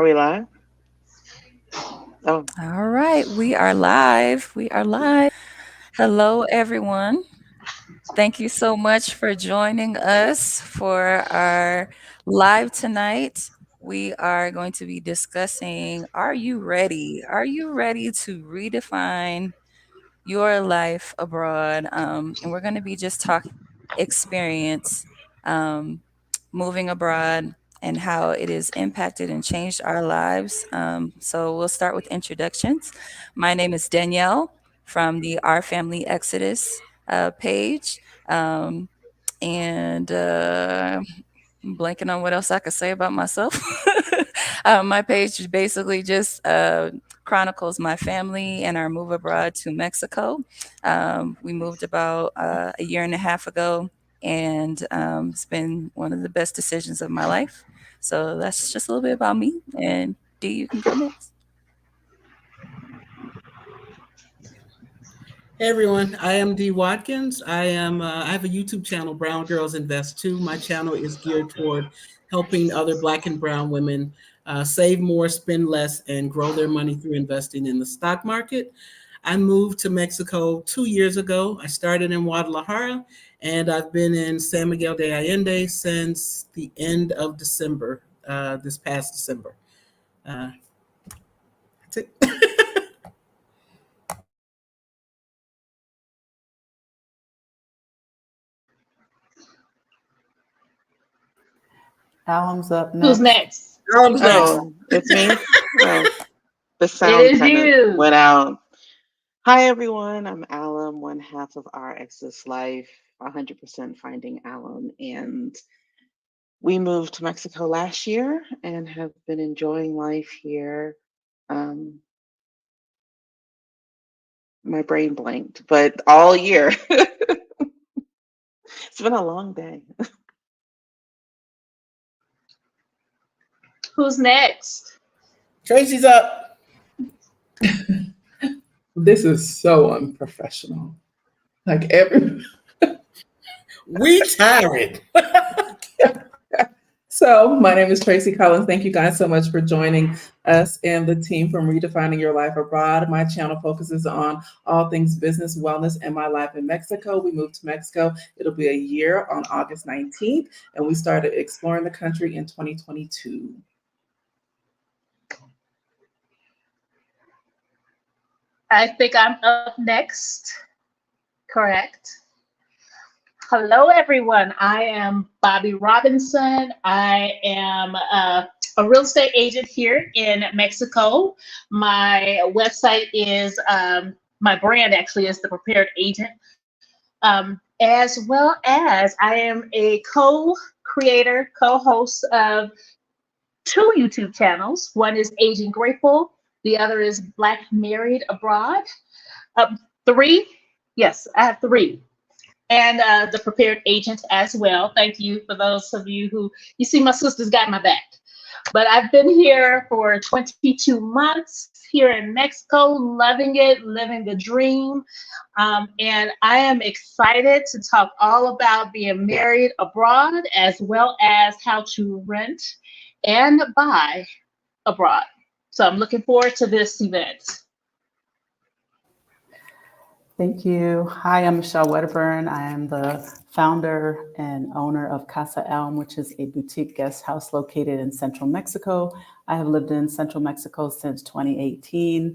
Are we live? Oh, All right, we are live. We are live. Hello, everyone. Thank you so much for joining us for our live tonight. We are going to be discussing, are you ready? Are you ready to redefine your life abroad? And we're going to be just talking experience, um, moving abroad and how it has impacted and changed our lives. So we'll start with introductions. My name is Danielle from the Our Family Exodus page. And I'm blanking on what else I could say about myself. My page basically just chronicles my family and our move abroad to Mexico. We moved about a year and a half ago, and it's been one of the best decisions of my life. So that's just a little bit about me. And D, you can go next. Hey everyone, I am D Watkins. I have a YouTube channel, Brown Girls Invest Too. My channel is geared toward helping other Black and Brown women save more, spend less, and grow their money through investing in the stock market. I moved to Mexico 2 years ago. I started in Guadalajara, and I've been in San Miguel de Allende since the end of December, this past December. Uh, that's it. Alum's up Who's next. next? Girls next. oh, it's me. Oh, the It sound is kind of you. went out. Hi, everyone. I'm Alum, one half of our Exodus Life, 100% finding Alum. And we moved to Mexico last year and have been enjoying life here. Um, my brain blanked, but all year. It's been a long day. Who's next? Tracy's up. This is so unprofessional. Like every We tired. so, my name is Tracy Collins. Thank you guys so much for joining us and the team from Redefining Your Life Abroad. My channel focuses on all things business, wellness, and my life in Mexico. We moved to Mexico. It'll be a year on August 19th, and we started exploring the country in 2022. I think I'm up next. Correct. Hello, everyone. I am Bobby Robinson. I am a real estate agent here in Mexico. My website is, my brand actually is The Prepared Agent, as well as I am a co creator, co host of two YouTube channels. One is Aging Grateful, the other is Black Married Abroad. Three, yes, I have three. And the Prepared Agent as well. Thank you for those of you who, you see, my sister's got my back. But I've been here for 22 months here in Mexico, loving it, living the dream. And I am excited to talk all about being married abroad as well as how to rent and buy abroad. So I'm looking forward to this event. Thank you. Hi, I'm Michelle Wedderburn. I am the founder and owner of Casa Elm, which is a boutique guest house located in central Mexico. I have lived in central Mexico since 2018.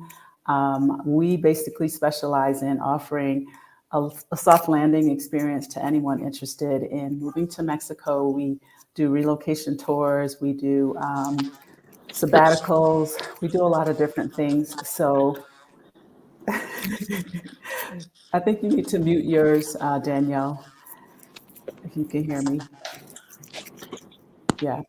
We basically specialize in offering a soft landing experience to anyone interested in moving to Mexico. We do relocation tours, we do sabbaticals, we do a lot of different things. So I think you need to mute yours, Danielle, if you can hear me. Yeah.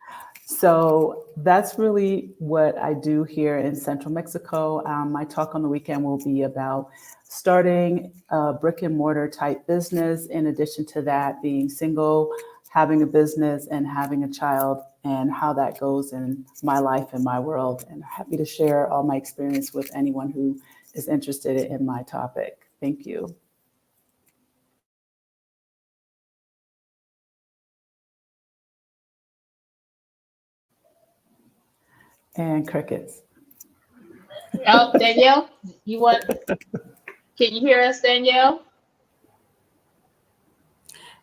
So that's really what I do here in central Mexico. My talk on the weekend will be about starting a brick and mortar type business. In addition to that, being single, having a business, and having a child, and how that goes in my life and my world. And happy to share all my experience with anyone who is interested in my topic. Thank you. And crickets. Oh, Danielle, you want? Can you hear us, Danielle?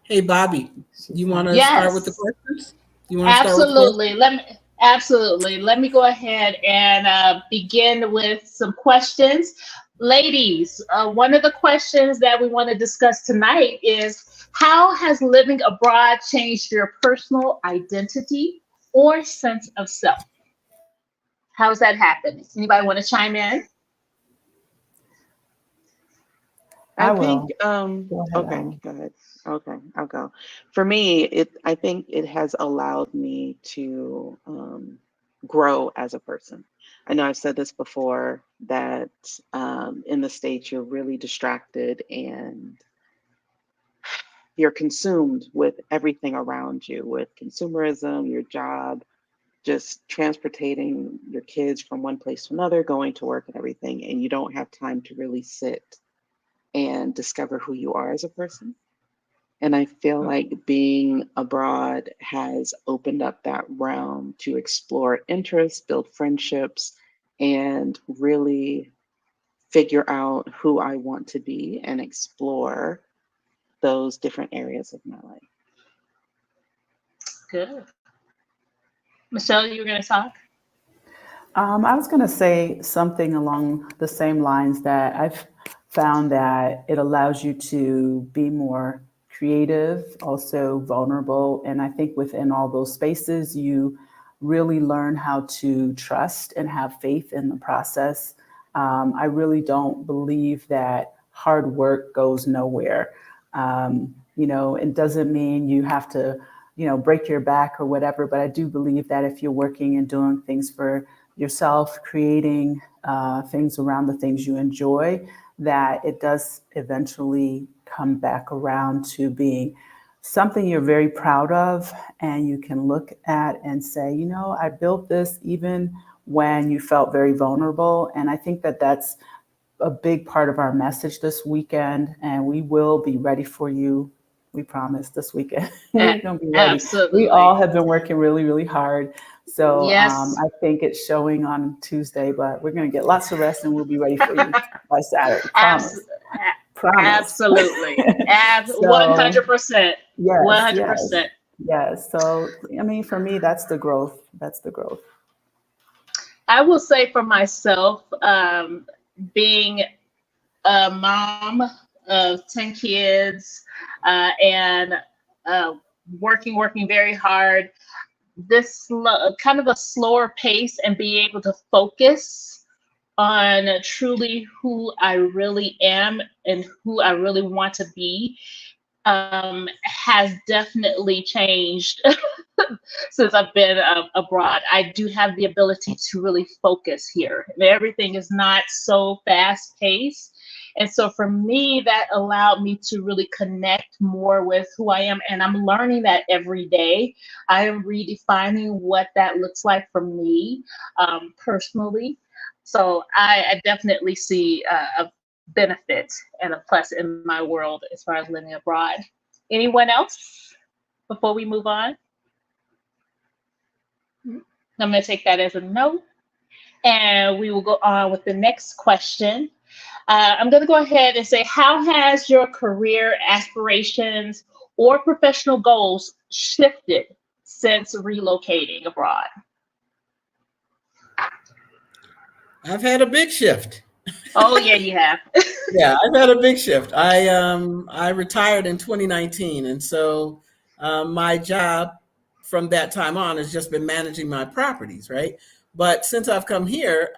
Hey, Bobby, She's you want not. to start with the Yes. questions? You want to start with the questions? Absolutely. Let me go ahead and begin with some questions. Ladies, one of the questions that we want to discuss tonight is how has living abroad changed your personal identity or sense of self? How's that happened? Anybody want to chime in? I I think, will. Go ahead, okay, Alan. go ahead. Okay, I'll go. For me, I think it has allowed me to grow as a person. I know I've said this before that in the States, you're really distracted and you're consumed with everything around you, with consumerism, your job, just transportating your kids from one place to another, going to work and everything, and you don't have time to really sit and discover who you are as a person. And I feel like being abroad has opened up that realm to explore interests, build friendships, and really figure out who I want to be and explore those different areas of my life. Good. Michelle, you were going to talk? I was going to say something along the same lines that I've found that it allows you to be more creative, also vulnerable. And I think within all those spaces, you really learn how to trust and have faith in the process. I really don't believe that hard work goes nowhere. It doesn't mean you have to, break your back or whatever, but I do believe that if you're working and doing things for yourself, creating things around the things you enjoy, that it does eventually come back around to being something you're very proud of and you can look at and say, I built this even when you felt very vulnerable. And I think that that's a big part of our message this weekend, and we will be ready for you. We promise this weekend we're going to be ready. We all Absolutely. have been working really, really hard. So Yes. I think it's showing on Tuesday, but we're going to get lots of rest and we'll be ready for you by Saturday. Abs- Promise. Promise. Absolutely. So 100%. yes, yes, 100%. yes. So, I mean, for me, that's the growth. That's the growth. I will say for myself, being a mom of 10 kids and uh, working very hard, kind of a slower pace and be able to focus on truly who I really am and who I really want to be has definitely changed since I've been abroad. I do have the ability to really focus here. Everything is not so fast paced. And so for me, that allowed me to really connect more with who I am. And I'm learning that every day. I am redefining what that looks like for me personally. So I definitely see a benefit and a plus in my world as far as living abroad. Anyone else before we move on? I'm going to take that as a no. And we will go on with the next question. I'm going to go ahead and say, how has your career aspirations or professional goals shifted since relocating abroad? I've had a big shift. Oh, yeah, you have. Yeah, I've had a big shift. I retired in 2019, and so my job from that time on has just been managing my properties, right? But since I've come here,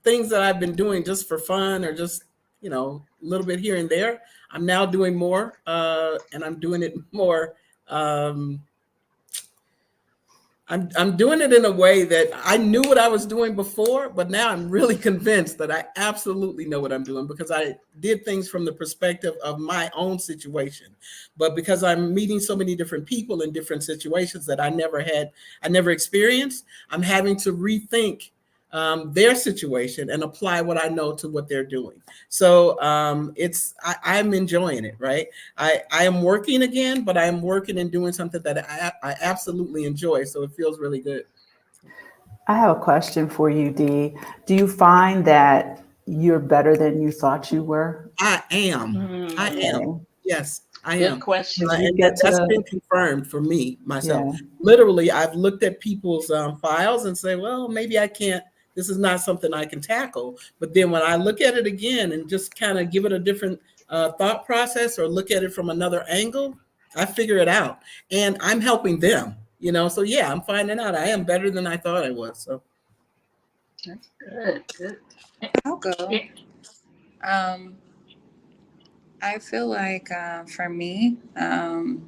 things that I've been doing just for fun or just a little bit here and there, I'm now doing more, and I'm doing it more. Um, I'm doing it in a way that I knew what I was doing before, but now I'm really convinced that I absolutely know what I'm doing because I did things from the perspective of my own situation. But because I'm meeting so many different people in different situations that I never experienced, I'm having to rethink their situation and apply what I know to what they're doing. So I'm enjoying it, right? I am working again, but I am working and doing something that I absolutely enjoy. So it feels really good. I have a question for you, Dee. Do you find that you're better than you thought you were? I am. I Hmm. am. Okay. Yes, I Good am. Because question. you And get that's to, been confirmed for me, myself. yeah. Literally, I've looked at people's files and say, well, maybe I can't, this is not something I can tackle. But then when I look at it again and just kind of give it a different thought process or look at it from another angle, I figure it out. And I'm helping them, you know? So yeah, I'm finding out I am better than I thought I was. So That's good. Good. I'll go. Eh, Um, I feel like for me, I'm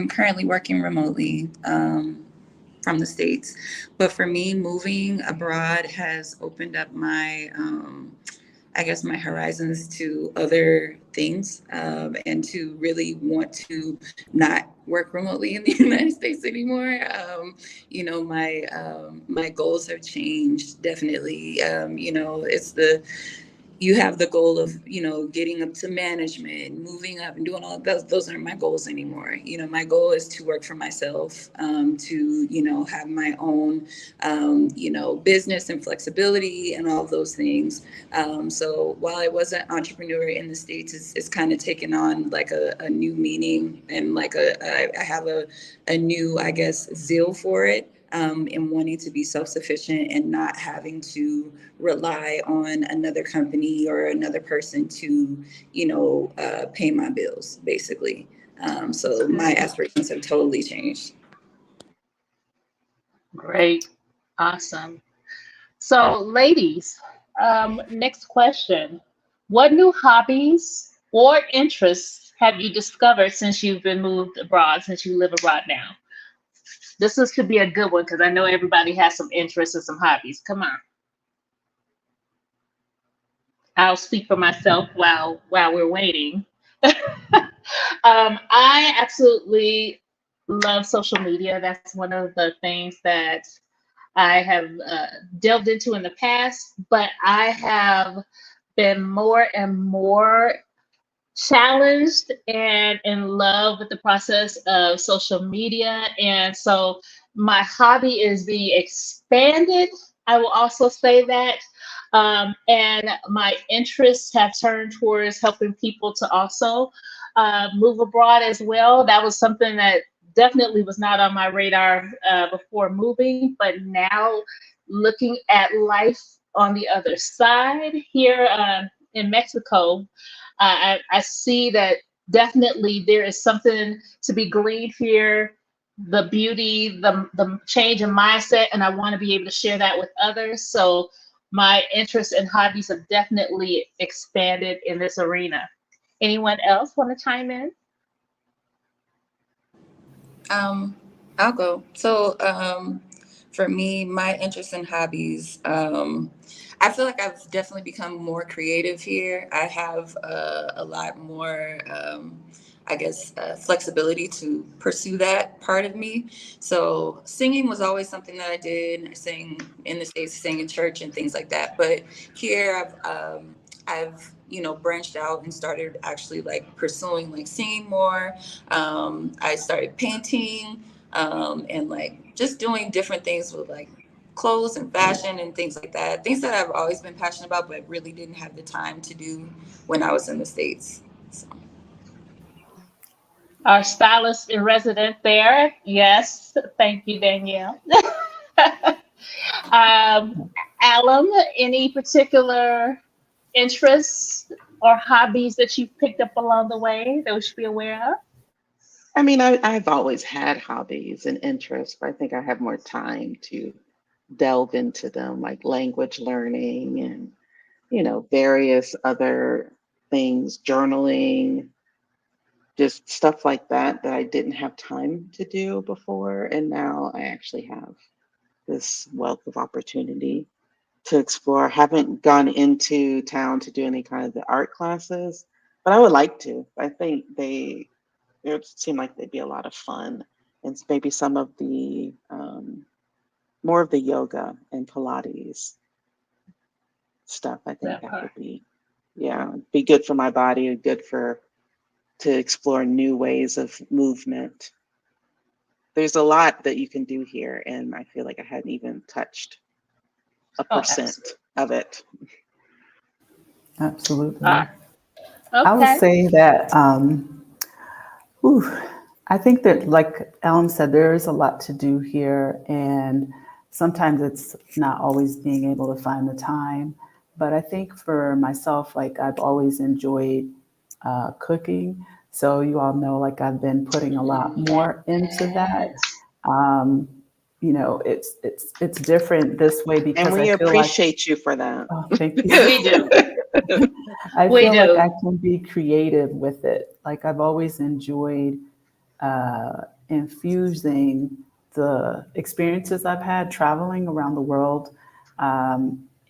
currently working remotely from the States, but for me, moving abroad has opened up I guess, my horizons to other things, and to really want to not work remotely in the United States anymore. My goals have changed definitely. It's the you have the goal of getting up to management, moving up and doing all of those aren't my goals anymore. My goal is to work for myself, to have my own business and flexibility and all of those things. So while I was an entrepreneur in the States, it's kind of taken on like a new meaning, and like I have a new, I guess, zeal for it, and wanting to be self-sufficient and not having to rely on another company or another person to, pay my bills, basically. that's So my good. aspirations have totally changed. Great. Awesome. So, ladies, next question. What new hobbies or interests have you discovered since you've been moved abroad, since you live abroad now? Could be a good one because I know everybody has some interests and some hobbies. Come on. I'll speak for myself while we're waiting. I absolutely love social media. That's one of the things that I have delved into in the past, but I have been more and more challenged and in love with the process of social media. And so my hobby is being expanded. I will also say that. And my interests have turned towards helping people to also move abroad as well. That was something that definitely was not on my radar before moving, but now looking at life on the other side here in Mexico, I see that definitely there is something to be gleaned here, the beauty, the change in mindset, and I want to be able to share that with others. So my interests and hobbies have definitely expanded in this arena. Anyone else want to chime in? Um, I'll go. So, for me, my interests and hobbies, I feel like I've definitely become more creative here. I have a lot more, I guess, flexibility to pursue that part of me. So, singing was always something that I did. I sang in the States, sang in church and things like that. But here, I've branched out and started actually like pursuing like singing more. I started painting, and like just doing different things with like clothes and fashion and things like that. Things that I've always been passionate about, but really didn't have the time to do when I was in the States. So. Our stylist in resident there. Yes, thank you, Danielle. um, Alum, any particular interests or hobbies that you've picked up along the way that we should be aware of? I mean, I've always had hobbies and interests, but I think I have more time to delve into them, like language learning and, various other things, journaling, just stuff like that I didn't have time to do before. And now I actually have this wealth of opportunity to explore. Haven't gone into town to do any kind of the art classes, but I would like to. I think it seem like they'd be a lot of fun. And maybe some of the more of the yoga and Pilates stuff. I think That that part. would be good for my body, good for to explore new ways of movement. there's a lot that you can do here, and I feel like I hadn't even touched a Oh, percent absolutely. of it. Absolutely. I would Okay. say that whew, I think that, like Ellen said, there is a lot to do here, and sometimes it's not always being able to find the time. But I think for myself, like I've always enjoyed cooking. So you all know, like I've been putting a lot more into that. Yes. Um, it's different this way And because I we feel like, appreciate you for that. oh, thank you. We do. I We feel like I do. can be creative with it. Like I've always enjoyed infusing the experiences I've had traveling around the world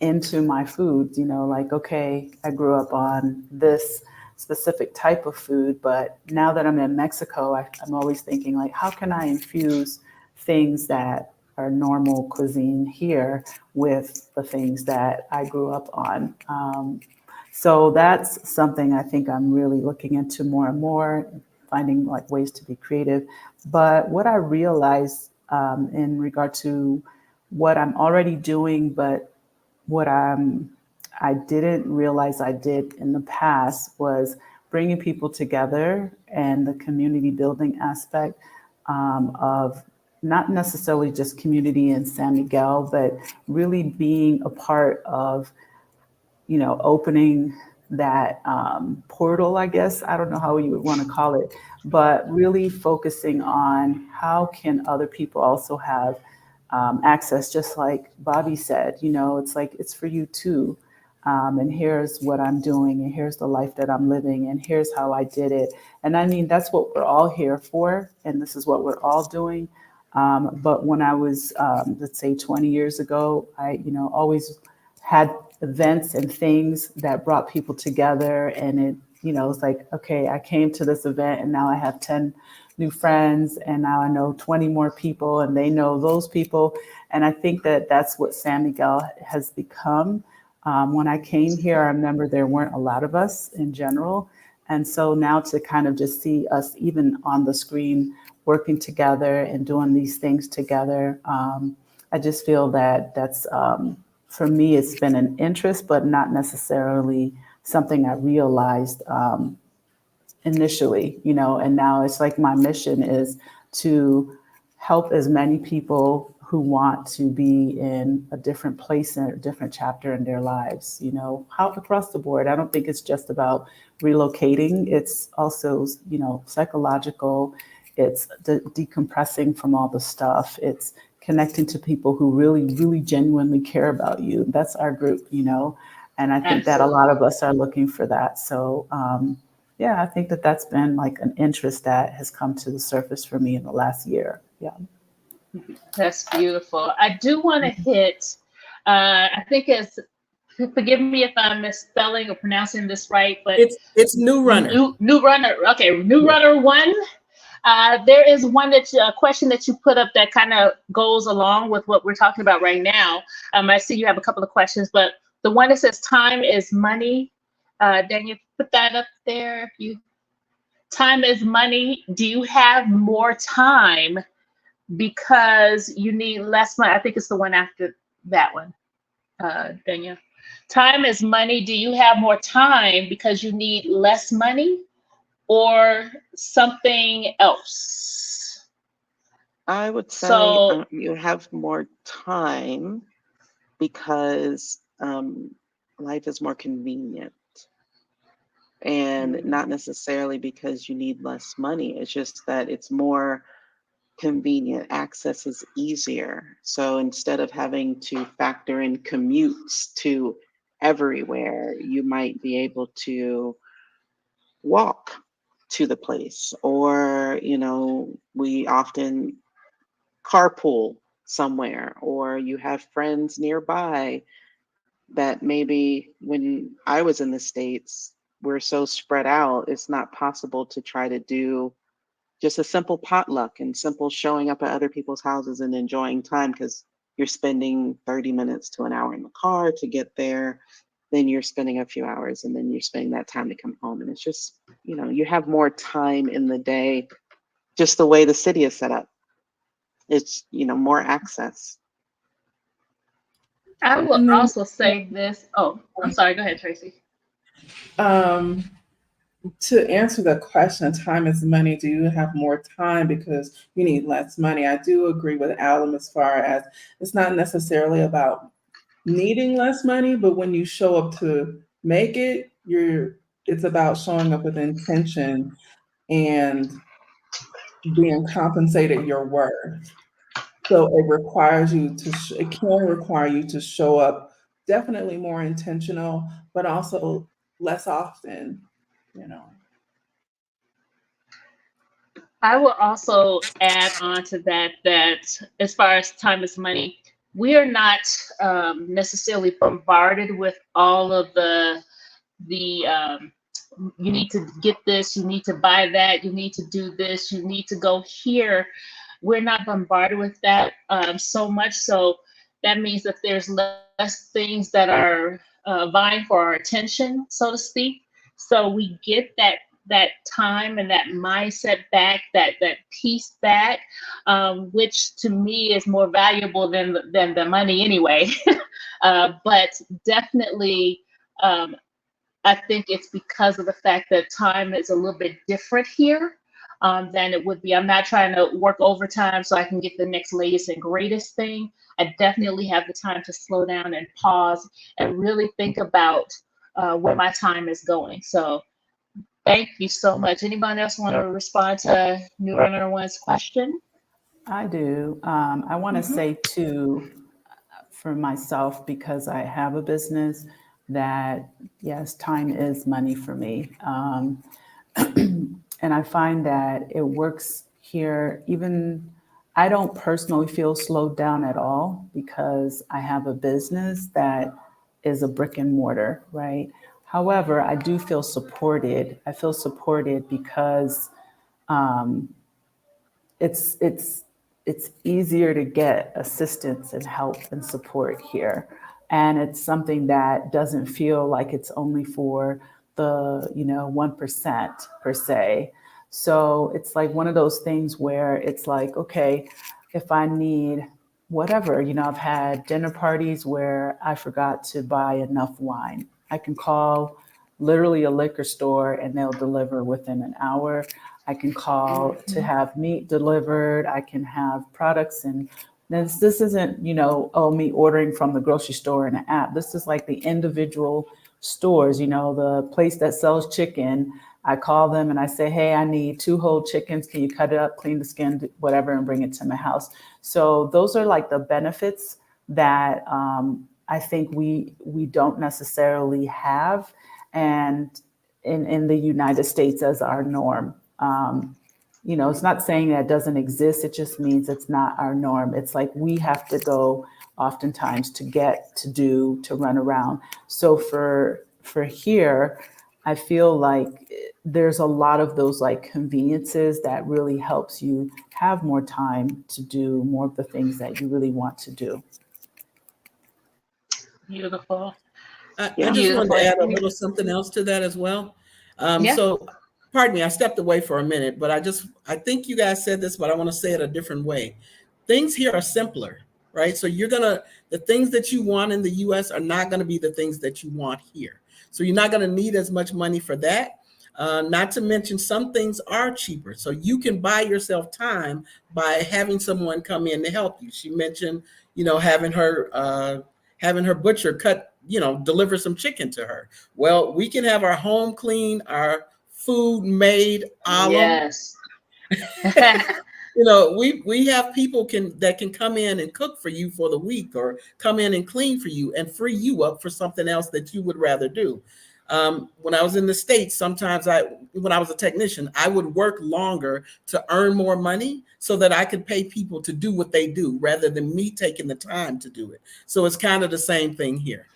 into my foods. You know, like, okay, I grew up on this specific type of food, but now that I'm in Mexico, I'm always thinking, like, how can I infuse things that are normal cuisine here with the things that I grew up on? So that's something I think I'm really looking into more and more, finding like ways to be creative. But what I realized in regard to what I'm already doing, but what I didn't realize I did in the past was bringing people together and the community building aspect of not necessarily just community in San Miguel, but really being a part of opening that portal, I guess. I don't know how you would want to call it, but really focusing on how can other people also have access, just like Bobby said, it's like it's for you too. And here's what I'm doing, and here's the life that I'm living, and here's how I did it. And I mean, that's what we're all here for, and this is what we're all doing. But when I was, let's say, 20 years ago, I, always had events and things that brought people together. And it's like, okay, I came to this event and now I have 10 new friends and now I know 20 more people and they know those people. And I think that that's what San Miguel has become. When I came here, I remember there weren't a lot of us in general. And so now to kind of just see us even on the screen working together and doing these things together, I just feel that that's for me, it's been an interest, but not necessarily something I realized initially, and now it's like my mission is to help as many people who want to be in a different place and a different chapter in their lives, how across the board. I don't think it's just about relocating. It's also, psychological. It's decompressing from all the stuff. It's connecting to people who really, really genuinely care about you. That's our group, and I think that a lot Absolutely. of us are looking for that. So, yeah, I think that that's been like an interest that has come to the surface for me in the last year. Yeah. That's beautiful. I do want to hit, I think it's, forgive me if I'm misspelling or pronouncing this right, but It's New Runner. new runner. Okay, new Yeah. runner one. There is one a question that you put up that kind of goes along with what we're talking about right now. I see you have a couple of questions, but the one that says time is money. Daniel, put that up there. If you time is money. Do you have more time because you need less money? I think it's the one after that one, Daniel. Time is money. Do you have more time because you need less money or something else? I would say So, you have more time because life is more convenient, and not mm, necessarily because you need less money. It's just that it's more convenient. Access is easier. So instead of having to factor in commutes to everywhere, you might be able to walk to the place, or, we often carpool somewhere, or you have friends nearby that maybe when I was in the States, we're so spread out, it's not possible to try to do just a simple potluck and simple showing up at other people's houses and enjoying time, because you're spending 30 minutes to an hour in the car to get there. Then you're spending a few hours and then you're spending that time to come home. And it's just, you have more time in the day, just the way the city is set up. It's, more access. I will And then also say this. Oh, I'm sorry. Go ahead, Tracy. um, to answer the question, time is money. Do you have more time because you need less money? I do agree with Alan as far as it's not necessarily about needing less money, but when you show up to make it, it's about showing up with intention and being compensated your worth. So it can require you to show up definitely more intentional, but also less often, you know. I will also add on to that that as far as time is money, we are not necessarily bombarded with all of the you need to get this, you need to buy that, you need to do this, you need to go here. We're not bombarded with that so much. So that means that there's less things that are vying for our attention, so to speak. So we get that time and that mindset back, that peace back, which to me is more valuable than the money anyway. But definitely, um, I think it's because of the fact that time is a little bit different here than it would be. I'm not trying to work overtime so I can get the next latest and greatest thing. I definitely have the time to slow down and pause and really think about where my time is going. So thank you so much. Anybody else want to respond to New Runner One's question? I do. I want to Hmm. say too, for myself, because I have a business, that yes, time is money for me. And I find that it works here. Even I don't personally feel slowed down at all because I have a business that is a brick and mortar, right? However, I do feel supported. I feel supported because it's it's easier to get assistance and help and support here, and it's something that doesn't feel like it's only for the 1% per se. So it's like one of those things where it's like, okay, if I need whatever, I've had dinner parties where I forgot to buy enough wine, I can call literally a liquor store and they'll deliver within an hour. I can call to have meat delivered. I can have products, and this isn't, oh, me ordering from the grocery store in an app. This is like the individual stores, the place that sells chicken. I call them and I say, hey, I need 2 whole chickens. Can you cut it up, clean the skin, whatever, and bring it to my house? So those are like the benefits that I think we don't necessarily have, and in the United States as our norm. It's not saying that it doesn't exist. It just means it's not our norm. It's like we have to go oftentimes to get, to do, to run around. So for here, I feel like there's a lot of those like conveniences that really helps you have more time to do more of the things that you really want to do. Beautiful. I Yeah. just wanted Beautiful. to add a little something else to that as well. Yeah. So, pardon me, I stepped away for a minute, but I think you guys said this, but I want to say it a different way. Things here are simpler, right? So the things that you want in the US are not going to be the things that you want here. So you're not going to need as much money for that. Not to mention some things are cheaper. So you can buy yourself time by having someone come in to help you. She mentioned, having her butcher deliver some chicken to her. Well, we can have our home clean, our food made, alum. Yes. We have people that can come in and cook for you for the week, or come in and clean for you and free you up for something else that you would rather do. When I was in the States, sometimes when I was a technician, I would work longer to earn more money so that I could pay people to do what they do rather than me taking the time to do it. So it's kind of the same thing here.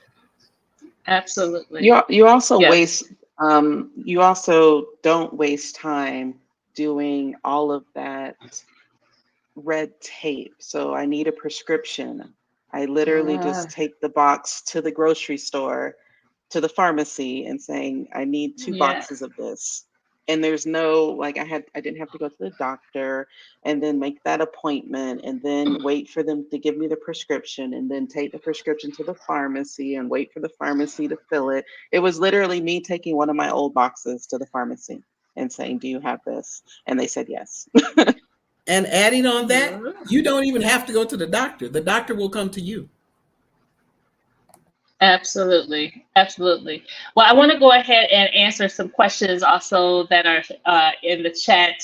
Absolutely. You also Yeah. you also don't waste time doing all of that red tape. So I need a prescription. I literally just take the box to the grocery store, to the pharmacy, and saying, I need two Yeah. boxes of this. And there's no, like, I didn't have to go to the doctor and then make that appointment and then wait for them to give me the prescription and then take the prescription to the pharmacy and wait for the pharmacy to fill it. It was literally me taking one of my old boxes to the pharmacy and saying, "Do you have this?" And they said yes. And adding on that, Mhm. you don't even have to go to the doctor. The doctor will come to you. Absolutely, absolutely. Well, I want to go ahead and answer some questions also that are in the chat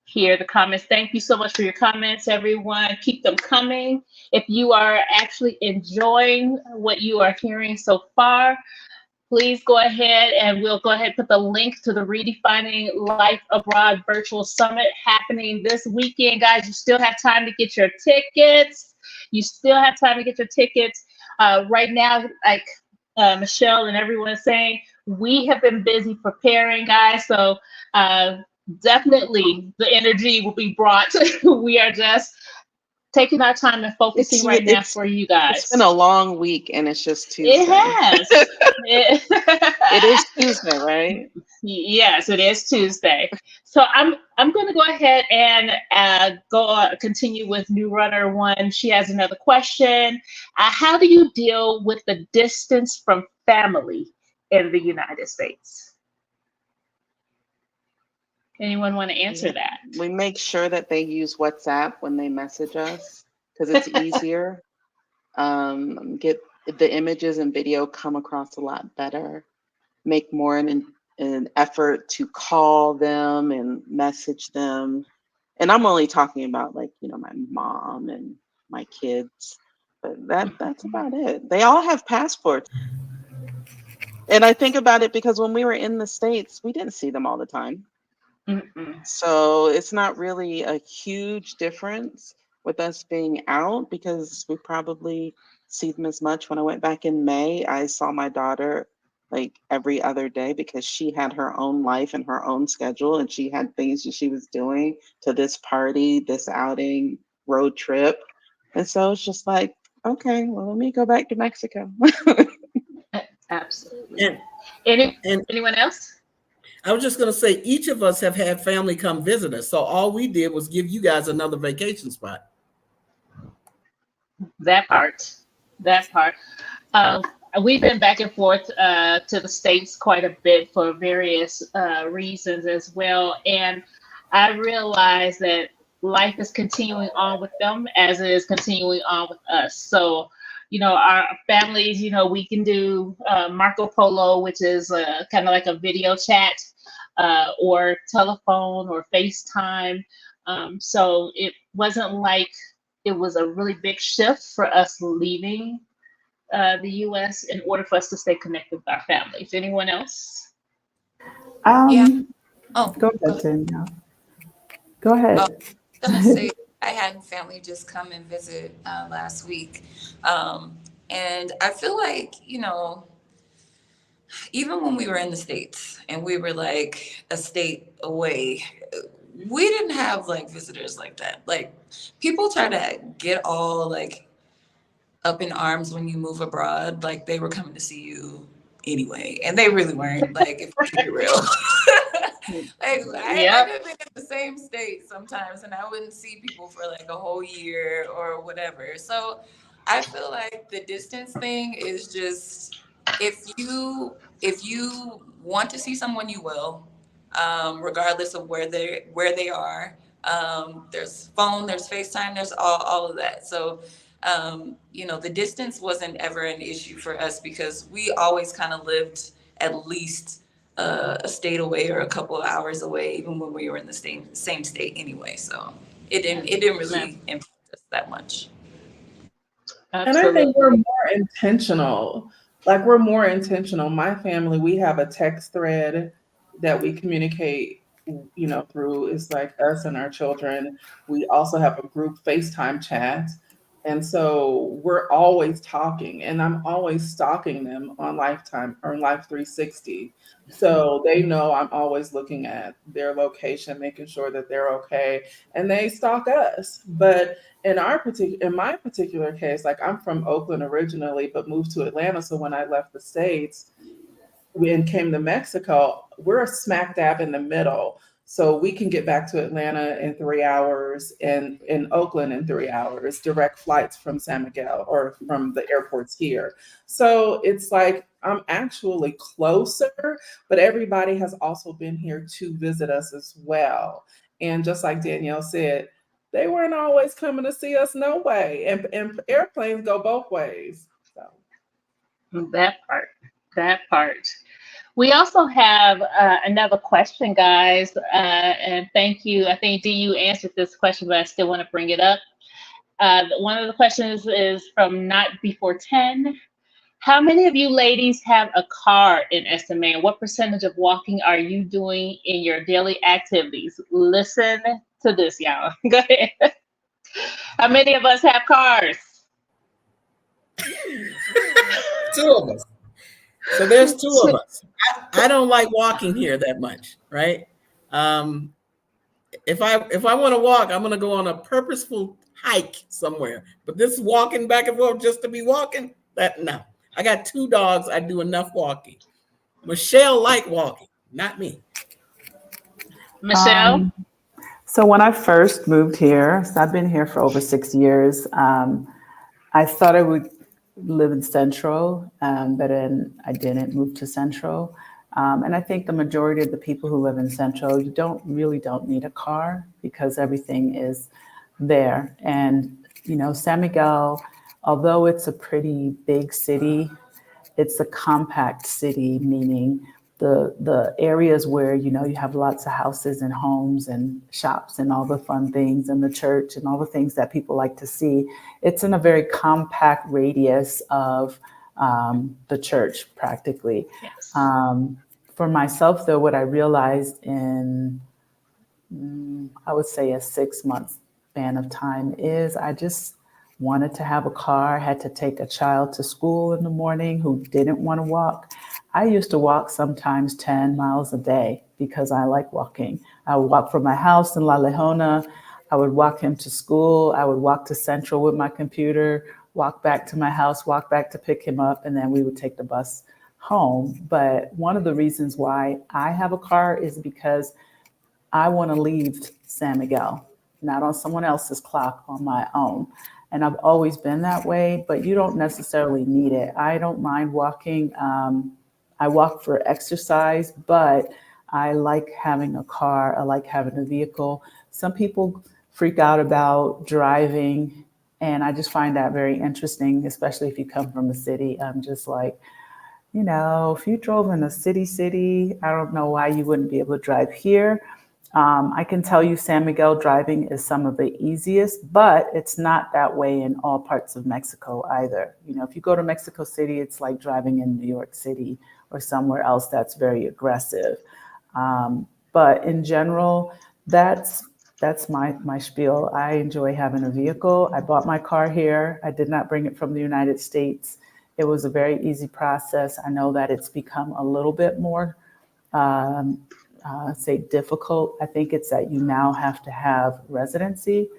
here, the comments. Thank you so much for your comments, everyone. Keep them coming. If you are actually enjoying what you are hearing so far, please go ahead and we'll go ahead and put the link to the Redefining Life Abroad Virtual Summit happening this weekend, guys. You still have time to get your tickets. You still have time to get your tickets. Right now, like Michelle and everyone is saying, we have been busy preparing, guys. So uh, definitely the energy will be brought. We are just taking our time and It's focusing right now it's for you it's been a guys. long week and it's just It Tuesday. has. It- It is Tuesday, right? yes, it is Tuesday. So I'm going to go ahead and continue with New Runner One. She has another question. How do you deal with the distance from family in the United States? Anyone want to answer We make sure that they use WhatsApp when they message us because it's that? easier. Get the images and video come across a lot better. Make more an effort to call them and message them. And I'm only talking about, like, my mom and my kids, but that's about it. They all have passports. And I think about it because when we were in the States, we didn't see them all the time. Mm-mm. So it's not really a huge difference with us being out because we probably see them as much. When I went back in May, I saw my daughter like every other day because she had her own life and her own schedule and she had things that she was doing to this party, this outing, road trip. And so it's just like, okay, well, let me go back to Mexico. Absolutely. And and Anyone else? I was just going to say, each of us have had family come visit us. So all we did was give you guys another vacation spot. That part. That part. Uh, we've been back and forth to the States quite a bit for various reasons as well. And I realize that life is continuing on with them as it is continuing on with us. So, our families, we can do Marco Polo, which is kind of like a video chat or telephone or FaceTime. So it wasn't like it was a really big shift for us leaving the US in order for us to stay connected with our families. Anyone else? Yeah. Um, Oh, Go go ahead, ahead. Danielle. Go Oh, ahead. gonna say I had family just come and visit last week, um, and I feel like even when we were in the states and we were like a state away, we didn't have like visitors like that. Like people try to get all like up in arms when you move abroad, like they were coming to see you anyway, and they really weren't. Like if we keep it real. Like I Yep. could be in the same state sometimes and I wouldn't see people for like a whole year or whatever. So I feel like the distance thing is just if you want to see someone you will, regardless of where they are. There's phone, there's FaceTime, there's all of that. So the distance wasn't ever an issue for us because we always kind of lived at least a state away or a couple of hours away, even when we were in the same state anyway. So it didn't Yeah, really impact us that much. And I think we're absolutely. more intentional. Like we're more intentional. My family, we have a text thread that we communicate, through. It's like us and our children. We also have a group FaceTime chat. And so we're always talking, and I'm always stalking them on Lifetime or Life 360. So they know I'm always looking at their location, making sure that they're okay, and they stalk us. But in my particular case, like I'm from Oakland originally but moved to Atlanta. So when I left the States, and came to Mexico, we're smack dab in the middle. So we can get back to Atlanta in 3 hours and in Oakland in 3 hours, direct flights from San Miguel or from the airports here. So it's like I'm actually closer, but everybody has also been here to visit us as well. And just like Danielle said, they weren't always coming to see us, no way. And airplanes go both ways. So That part. That part. We also have another question, guys, and thank you. I think DU answered this question, but I still want to bring it up. One of the questions is from Not Before 10. How many of you ladies have a car in SMA? And what percentage of walking are you doing in your daily activities? Listen to this, y'all. Go ahead. How many of us have cars? Two of us. So there's two of us. I don't like walking here that much, right? Um, if I want to walk, I'm going to go on a purposeful hike somewhere. But this walking back and forth just to be walking, that no. I got two dogs. I do enough walking. Michelle like walking, not me. Michelle? Um, so when I first moved here, so I've been here for over 6 years. I thought I would live in Central, but then I didn't move to Central. And I think the majority of the people who live in Central, you don't need a car because everything is there. And San Miguel, although it's a pretty big city, it's a compact city, meaning the areas where you have lots of houses and homes and shops and all the fun things and the church and all the things that people like to see. It's in a very compact radius of the church, practically. Yes. For myself, though, what I realized in I would say a 6 month span of time is I just wanted to have a car. I had to take a child to school in the morning who didn't want to walk. I used to walk sometimes 10 miles a day because I like walking. I would walk from my house in La Leona. I would walk him to school. I would walk to Central with my computer, walk back to my house, walk back to pick him up, and then we would take the bus home. But one of the reasons why I have a car is because I want to leave San Miguel, not on someone else's clock, on my own. And I've always been that way, but you don't necessarily need it. I don't mind walking. I walk for exercise, but I like having a car. I like having a vehicle. Some people freak out about driving, and I just find that very interesting, especially if you come from a city. I'm just like, if you drove in a city, I don't know why you wouldn't be able to drive here. I can tell you San Miguel driving is some of the easiest, but it's not that way in all parts of Mexico either. If you go to Mexico City, it's like driving in New York City or somewhere else that's very aggressive. But in general, that's my spiel. I enjoy having a vehicle. I bought my car here. I did not bring it from the United States. It was a very easy process. I know that it's become a little bit more say difficult. I think it's that you now have to have residency.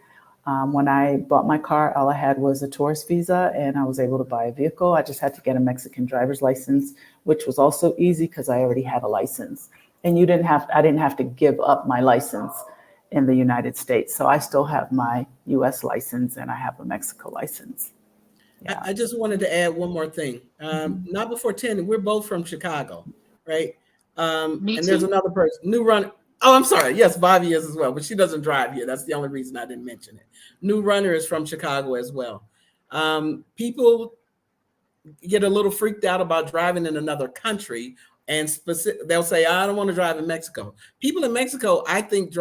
When I bought my car, all I had was a tourist visa and I was able to buy a vehicle. I just had to get a Mexican driver's license, which was also easy because I already had a license. And I didn't have to give up my license in the United States. So I still have my US license and I have a Mexico license. Yeah. I just wanted to add one more thing. Not Before 10, we're both from Chicago, right? Me And too. there's another person, New Runner. Oh, I'm sorry. Yes, Bobby is as well, but she doesn't drive here. That's the only reason I didn't mention it. New Runner is from Chicago as well. People get a little freaked out about driving in another country, and they'll say, "I don't want to drive in Mexico." People in Mexico, I think,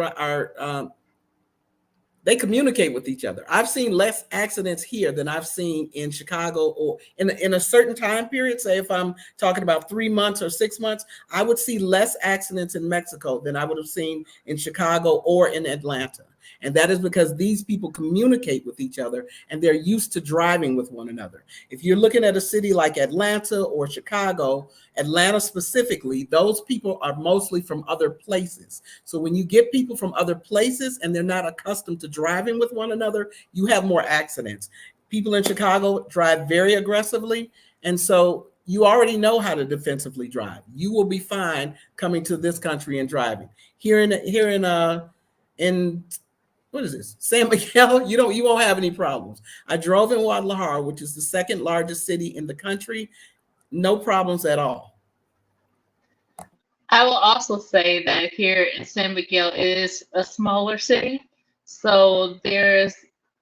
they communicate with each other. I've seen less accidents here than I've seen in Chicago or in a certain time period. Say if I'm talking about 3 months or 6 months, I would see less accidents in Mexico than I would have seen in Chicago or in Atlanta. And that is because these people communicate with each other and they're used to driving with one another. If you're looking at a city like Atlanta or Chicago, Atlanta specifically, those people are mostly from other places. So when you get people from other places and they're not accustomed to driving with one another, you have more accidents. People in Chicago drive very aggressively. And so you already know how to defensively drive. You will be fine coming to this country and driving. In what is this? San Miguel, you won't have any problems. I drove in Guadalajara, which is the second largest city in the country. No problems at all. I will also say that here in San Miguel is a smaller city, so there's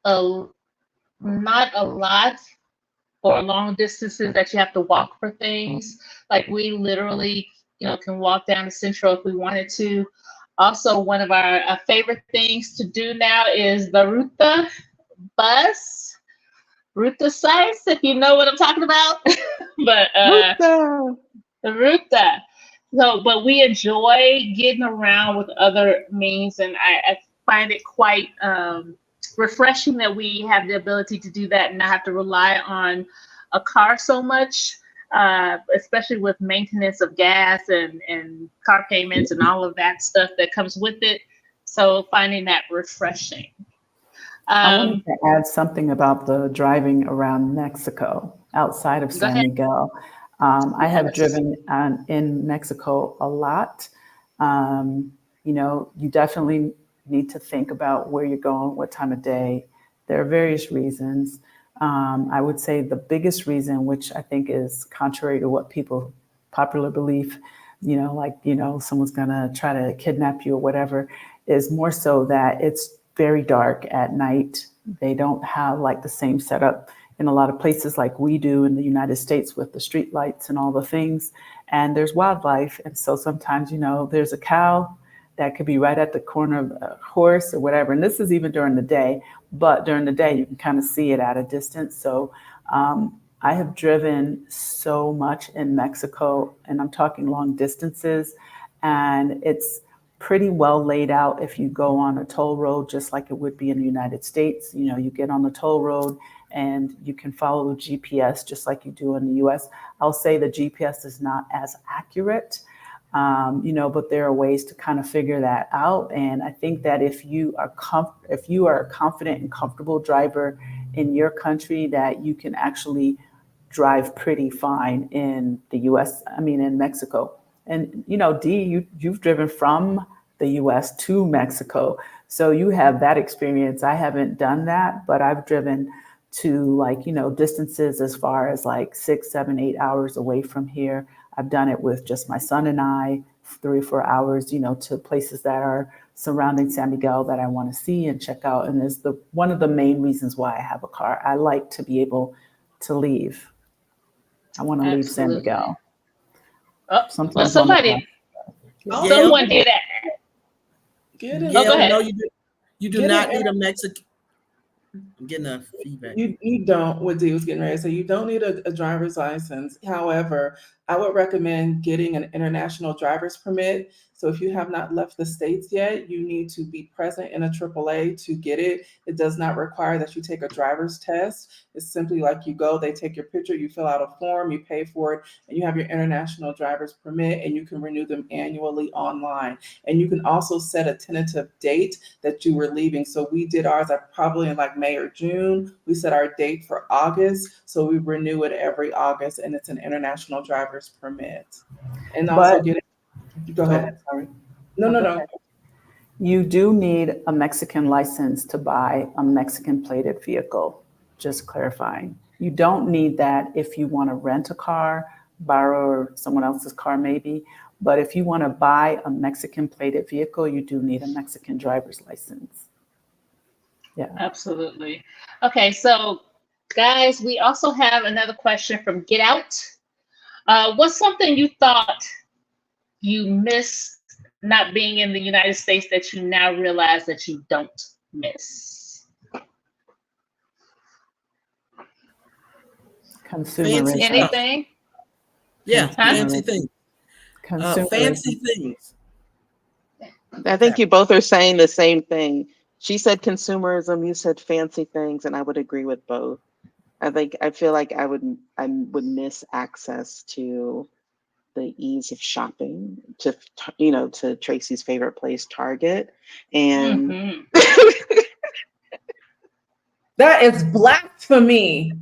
a not a lot or long distances that you have to walk for things. Like we literally, can walk down to Central if we wanted to. Also, one of our favorite things to do now is the Ruta bus, Ruta sites, if you know what I'm talking about. But Ruta. the Ruta. So, but we enjoy getting around with other means, and I find it quite refreshing that we have the ability to do that and not have to rely on a car so much, especially with maintenance of gas and car payments and all of that stuff that comes with it. So finding that refreshing. I wanted to add something about the driving around Mexico outside of Go San ahead. Miguel. I have Yes. driven in Mexico a lot. You definitely need to think about where you're going, what time of day. There are various reasons. I would say the biggest reason, which I think is contrary to what people popular belief, someone's gonna try to kidnap you or whatever, is more so that it's very dark at night. They don't have like the same setup in a lot of places like we do in the United States with the street lights and all the things. And there's wildlife. And so sometimes, there's a cow that could be right at the corner of a horse or whatever. And this is even during the day, but during the day, you can kind of see it at a distance. So I have driven so much in Mexico, and I'm talking long distances, and it's pretty well laid out if you go on a toll road, just like it would be in the United States. You get on the toll road and you can follow the GPS just like you do in the US. I'll say the GPS is not as accurate, but there are ways to kind of figure that out. And I think that if you are a confident and comfortable driver in your country, that you can actually drive pretty fine in the US, in Mexico. And, Dee, you've driven from the US to Mexico. So you have that experience. I haven't done that, but I've driven to distances as far as like 6, 7, 8 hours away from here. I've done it with just my son and I, 3 or 4 hours, to places that are surrounding San Miguel that I want to see and check out. And is one of the main reasons why I have a car. I like to be able to leave. I want to leave San Miguel. Oh, Sometimes someone did that. Go ahead. No, you do not need a Mexican. I'm getting a feedback. You don't, what Dee was getting ready to say, you don't need a driver's license. However, I would recommend getting an international driver's permit. So if you have not left the States yet, you need to be present in a AAA to get it. It does not require that you take a driver's test. It's simply like you go, they take your picture, you fill out a form, you pay for it, and you have your international driver's permit, and you can renew them annually online. And you can also set a tentative date that you were leaving. So we did ours probably in like May or June. We set our date for August. So we renew it every August, and it's an international driver's permit. And also go ahead. Sorry. No. You do need a Mexican license to buy a Mexican plated vehicle, just clarifying. You don't need that if you want to rent a car, borrow someone else's car maybe, but if you want to buy a Mexican plated vehicle, you do need a Mexican driver's license. Yeah. Absolutely. Okay, so guys, we also have another question from Get Out. What's something you thought you missed not being in the United States that you now realize that you don't miss? Consumerism. Anything? Yeah, Consumerism. fancy things. I think you both are saying the same thing. She said consumerism, you said fancy things, and I would agree with both. I feel like I would miss access to the ease of shopping, to Tracy's favorite place, Target. And That is blasphemy.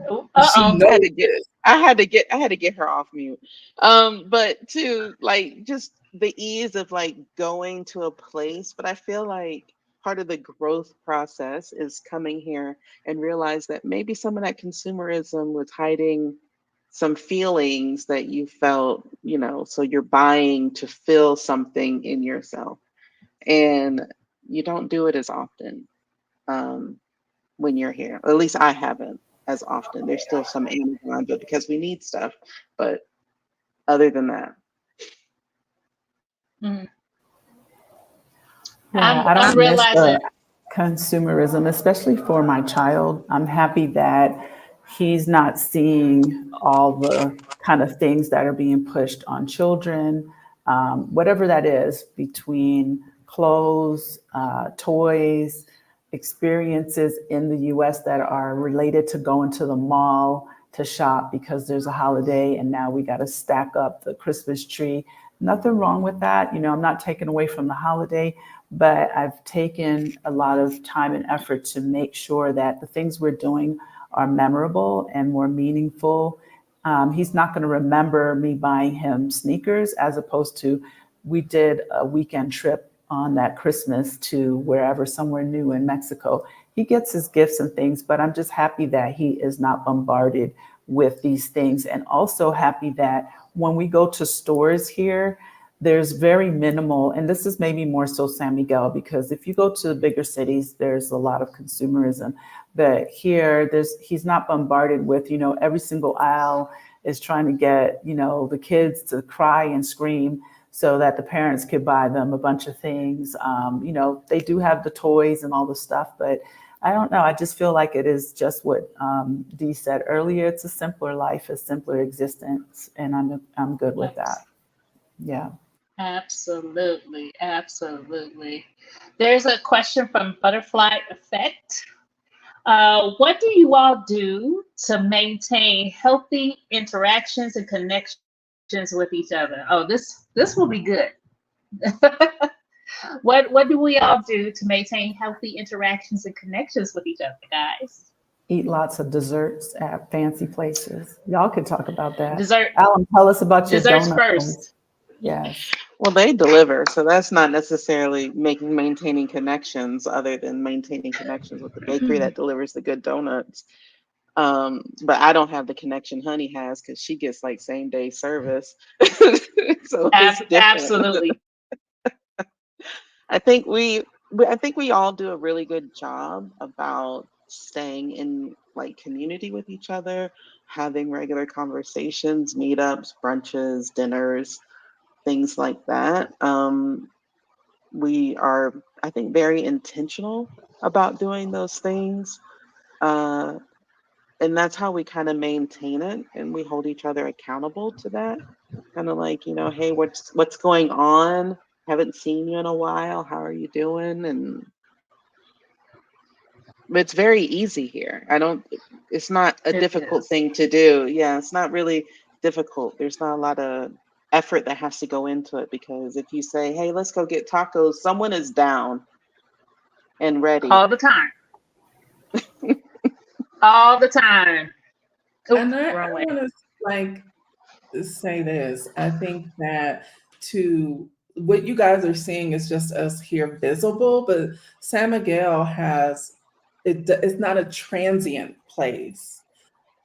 Uh-oh. She knows this. I had to get her off mute. But to like just the ease of like going to a place, but I feel like part of the growth process is coming here and realize that maybe some of that consumerism was hiding some feelings that you felt, so you're buying to fill something in yourself. And you don't do it as often. Um, when you're here. At least I haven't as often. There's still some Amazon, but because we need stuff. But other than that, Mm. Yeah, I I'm don't miss realizing. the consumerism, especially for my child. I'm happy that he's not seeing all the kind of things that are being pushed on children, whatever that is, between clothes, toys, experiences in the US that are related to going to the mall to shop because there's a holiday and now we got to stack up the Christmas tree. Nothing wrong with that. I'm not taking away from the holiday, but I've taken a lot of time and effort to make sure that the things we're doing are memorable and more meaningful. He's not going to remember me buying him sneakers as opposed to we did a weekend trip on that Christmas to wherever, somewhere new in Mexico. He gets his gifts and things, but I'm just happy that he is not bombarded with these things, and also happy that when we go to stores here, there's very minimal, and this is maybe more so San Miguel, because if you go to the bigger cities, there's a lot of consumerism. But here, he's not bombarded with, every single aisle is trying to get, the kids to cry and scream so that the parents could buy them a bunch of things. They do have the toys and all the stuff, but I don't know. I just feel like it is just what Dee said earlier. It's a simpler life, a simpler existence, and I'm good with that. Yes. Yeah. Absolutely, absolutely. There's a question from Butterfly Effect. What do you all do to maintain healthy interactions and connections with each other? Oh, this will be good. What do we all do to maintain healthy interactions and connections with each other, guys? Eat lots of desserts at fancy places. Y'all could talk about that. Dessert, Alan, tell us about your desserts donut place. first. Yes. well, they deliver, so that's not necessarily maintaining connections, other than maintaining connections with the bakery that delivers the good donuts. But I don't have the connection Honey has because she gets like same day service, so it's different. Absolutely. I think we all do a really good job about staying in like community with each other, having regular conversations, meetups, brunches, dinners, things like that. We are, I think, very intentional about doing those things. Uh, and that's how we kind of maintain it, and we hold each other accountable to that. Kind of like, hey, what's going on? Haven't seen you in a while. How are you doing? And it's very easy here. I don't. It's not a It difficult is. thing to do. Yeah, it's not really difficult. There's not a lot of effort that has to go into it, because if you say, hey, let's go get tacos, someone is down and ready. All the time. All the time. Oop, And I wrong way. want to like say this. I think that to what you guys are seeing is just us here visible, but San Miguel has it's not a transient place.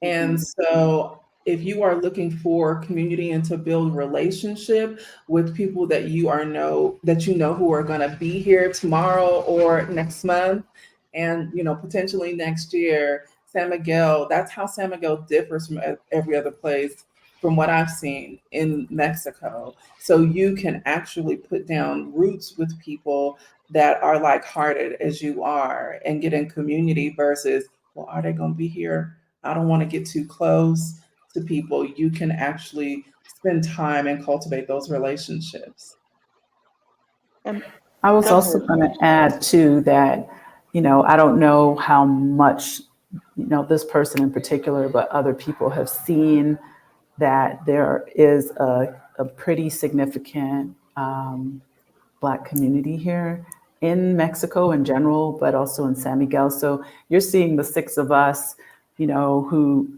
And Mhm. so if you are looking for community and to build relationship with people that you know who are going to be here tomorrow or next month and potentially next year, San Miguel, that's how San Miguel differs from every other place from what I've seen in Mexico. So you can actually put down roots with people that are like-hearted as you are and get in community versus, well, are they going to be here? I don't want to get too close to people. You can actually spend time and cultivate those relationships. And I was go also ahead. going to add too that, I don't know how much, this person in particular, but other people have seen that there is a pretty significant Black community here in Mexico in general, but also in San Miguel. So you're seeing the six of us, who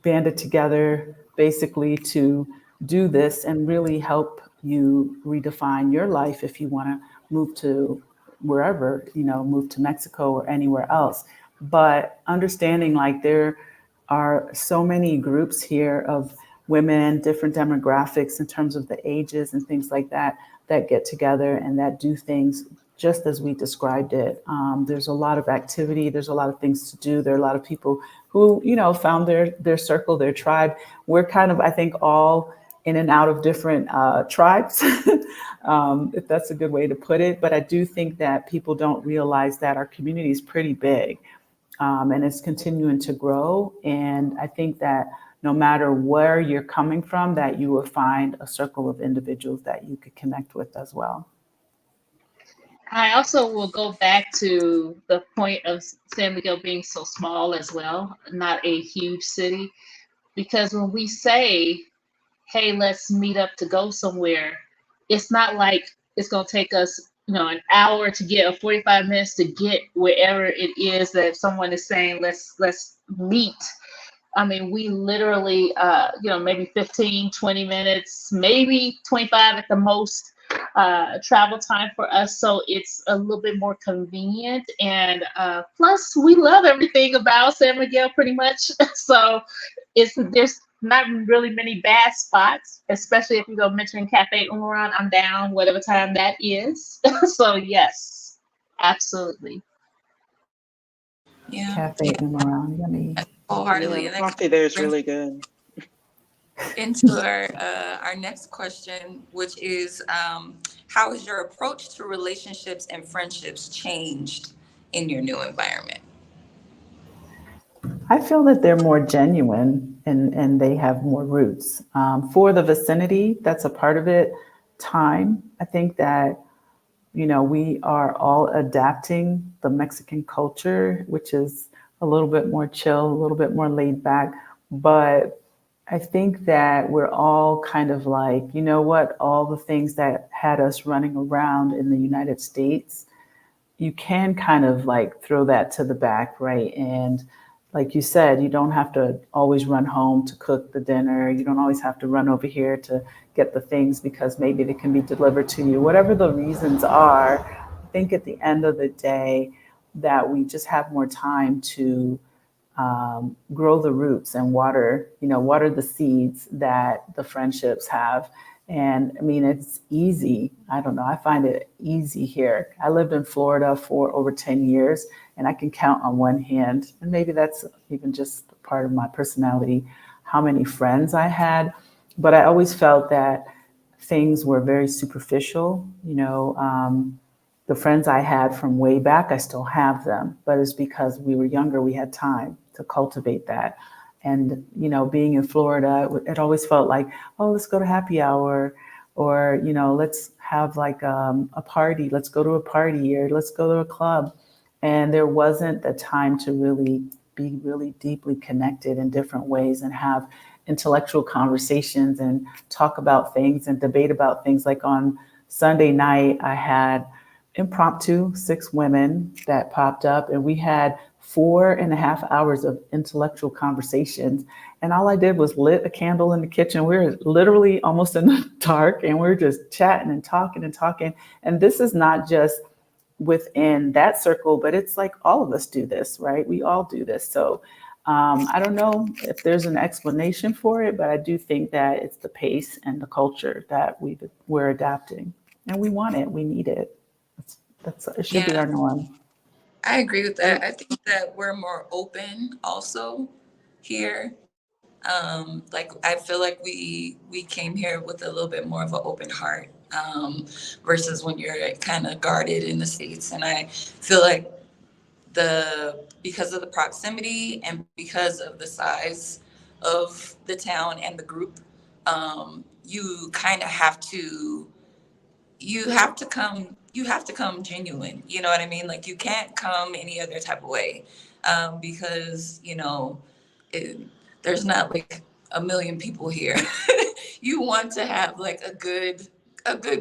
banded together basically to do this and really help you redefine your life if you want to move to wherever, move to Mexico or anywhere else. But understanding like there are so many groups here of women, different demographics in terms of the ages and things like that, that get together and that do things just as we described it. There's a lot of activity. There's a lot of things to do. There are a lot of people who, found their circle, their tribe. We're kind of, I think, all in and out of different tribes, if that's a good way to put it. But I do think that people don't realize that our community is pretty big, and it's continuing to grow. And I think that no matter where you're coming from, that you will find a circle of individuals that you could connect with as well. I also will go back to the point of San Miguel being so small as well, not a huge city. Because when we say, hey, let's meet up to go somewhere, it's not like it's going to take us, an hour to get or 45 minutes to get wherever it is that someone is saying, let's meet. I mean, we literally, maybe 15, 20 minutes, maybe 25 at the most travel time for us. So it's a little bit more convenient. And plus, we love everything about San Miguel pretty much. So there's not really many bad spots, especially if you go mentioning Cafe Umaran. I'm down, whatever time that is. So, yes, absolutely. Yeah, Cafe Umaran, yummy. wholeheartedly. Yeah, And that kind coffee there of is brings really good. into our next question, which is how has your approach to relationships and friendships changed in your new environment? I feel that they're more genuine and they have more roots. For the vicinity, that's a part of it. Time, I think that, we are all adapting the Mexican culture, which is a little bit more chill, a little bit more laid back. But I think that we're all kind of like, you know what, all the things that had us running around in the United States, you can kind of like throw that to the back, right? And like you said, you don't have to always run home to cook the dinner. You don't always have to run over here to get the things because maybe they can be delivered to you. Whatever the reasons are, I think at the end of the day that we just have more time to grow the roots and water the seeds that the friendships have. And I mean, it's easy. I don't know. I find it easy here. I lived in Florida for over 10 years, and I can count on one hand, and maybe that's even just part of my personality, how many friends I had. But I always felt that things were very superficial. The friends I had from way back, I still have them, but it's because we were younger, we had time to cultivate that. And, being in Florida, it always felt like, oh, let's go to happy hour, or, let's have like a party, let's go to a party, or let's go to a club. And there wasn't the time to really be really deeply connected in different ways and have intellectual conversations and talk about things and debate about things. Like on Sunday night, I had impromptu 6 women that popped up, and we had 4.5 hours of intellectual conversations. And all I did was lit a candle in the kitchen. We were literally almost in the dark, and we were just chatting and talking and talking. And this is not just within that circle, but it's like all of us do this, right? We all do this. So I don't know if there's an explanation for it, but I do think that it's the pace and the culture that we're adapting, and we want it. We need it. That's it should be Yeah, our norm. I agree with And that. I think that we're more open also here. Like I feel like we came here with a little bit more of an open heart, versus when you're kind of guarded in the States. And I feel like because of the proximity and because of the size of the town and the group, you kind of have to come genuine, you know what I mean? Like you can't come any other type of way, because it, there's not like a million people here. You want to have like a good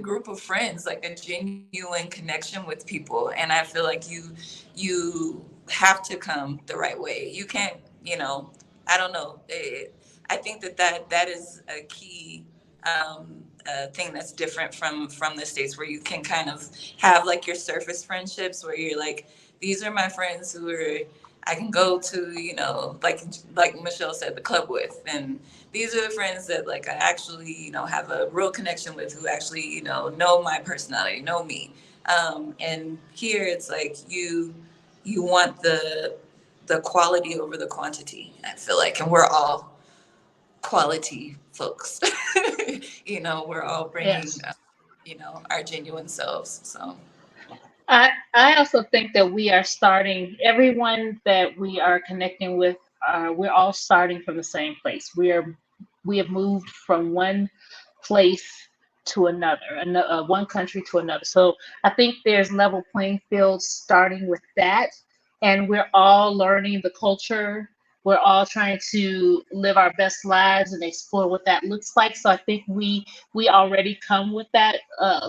group of friends, like a genuine connection with people. And I feel like you have to come the right way. You can't, I don't know. I think that is a key thing that's different from the States, where you can kind of have like your surface friendships where you're like, these are my friends who are I can go to, like Michelle said, the club with, and these are the friends that like I actually, have a real connection with, who actually, know my personality, know me. And here it's like you want the quality over the quantity, I feel like, and we're all quality folks. We're all bringing, Yes. our genuine selves. So I also think that we are starting, everyone that we are connecting with, we're all starting from the same place. We have moved from one place to another, one country to another. So I think there's level playing field starting with that, and we're all learning the culture. We're all trying to live our best lives and explore what that looks like. So I think we already come with that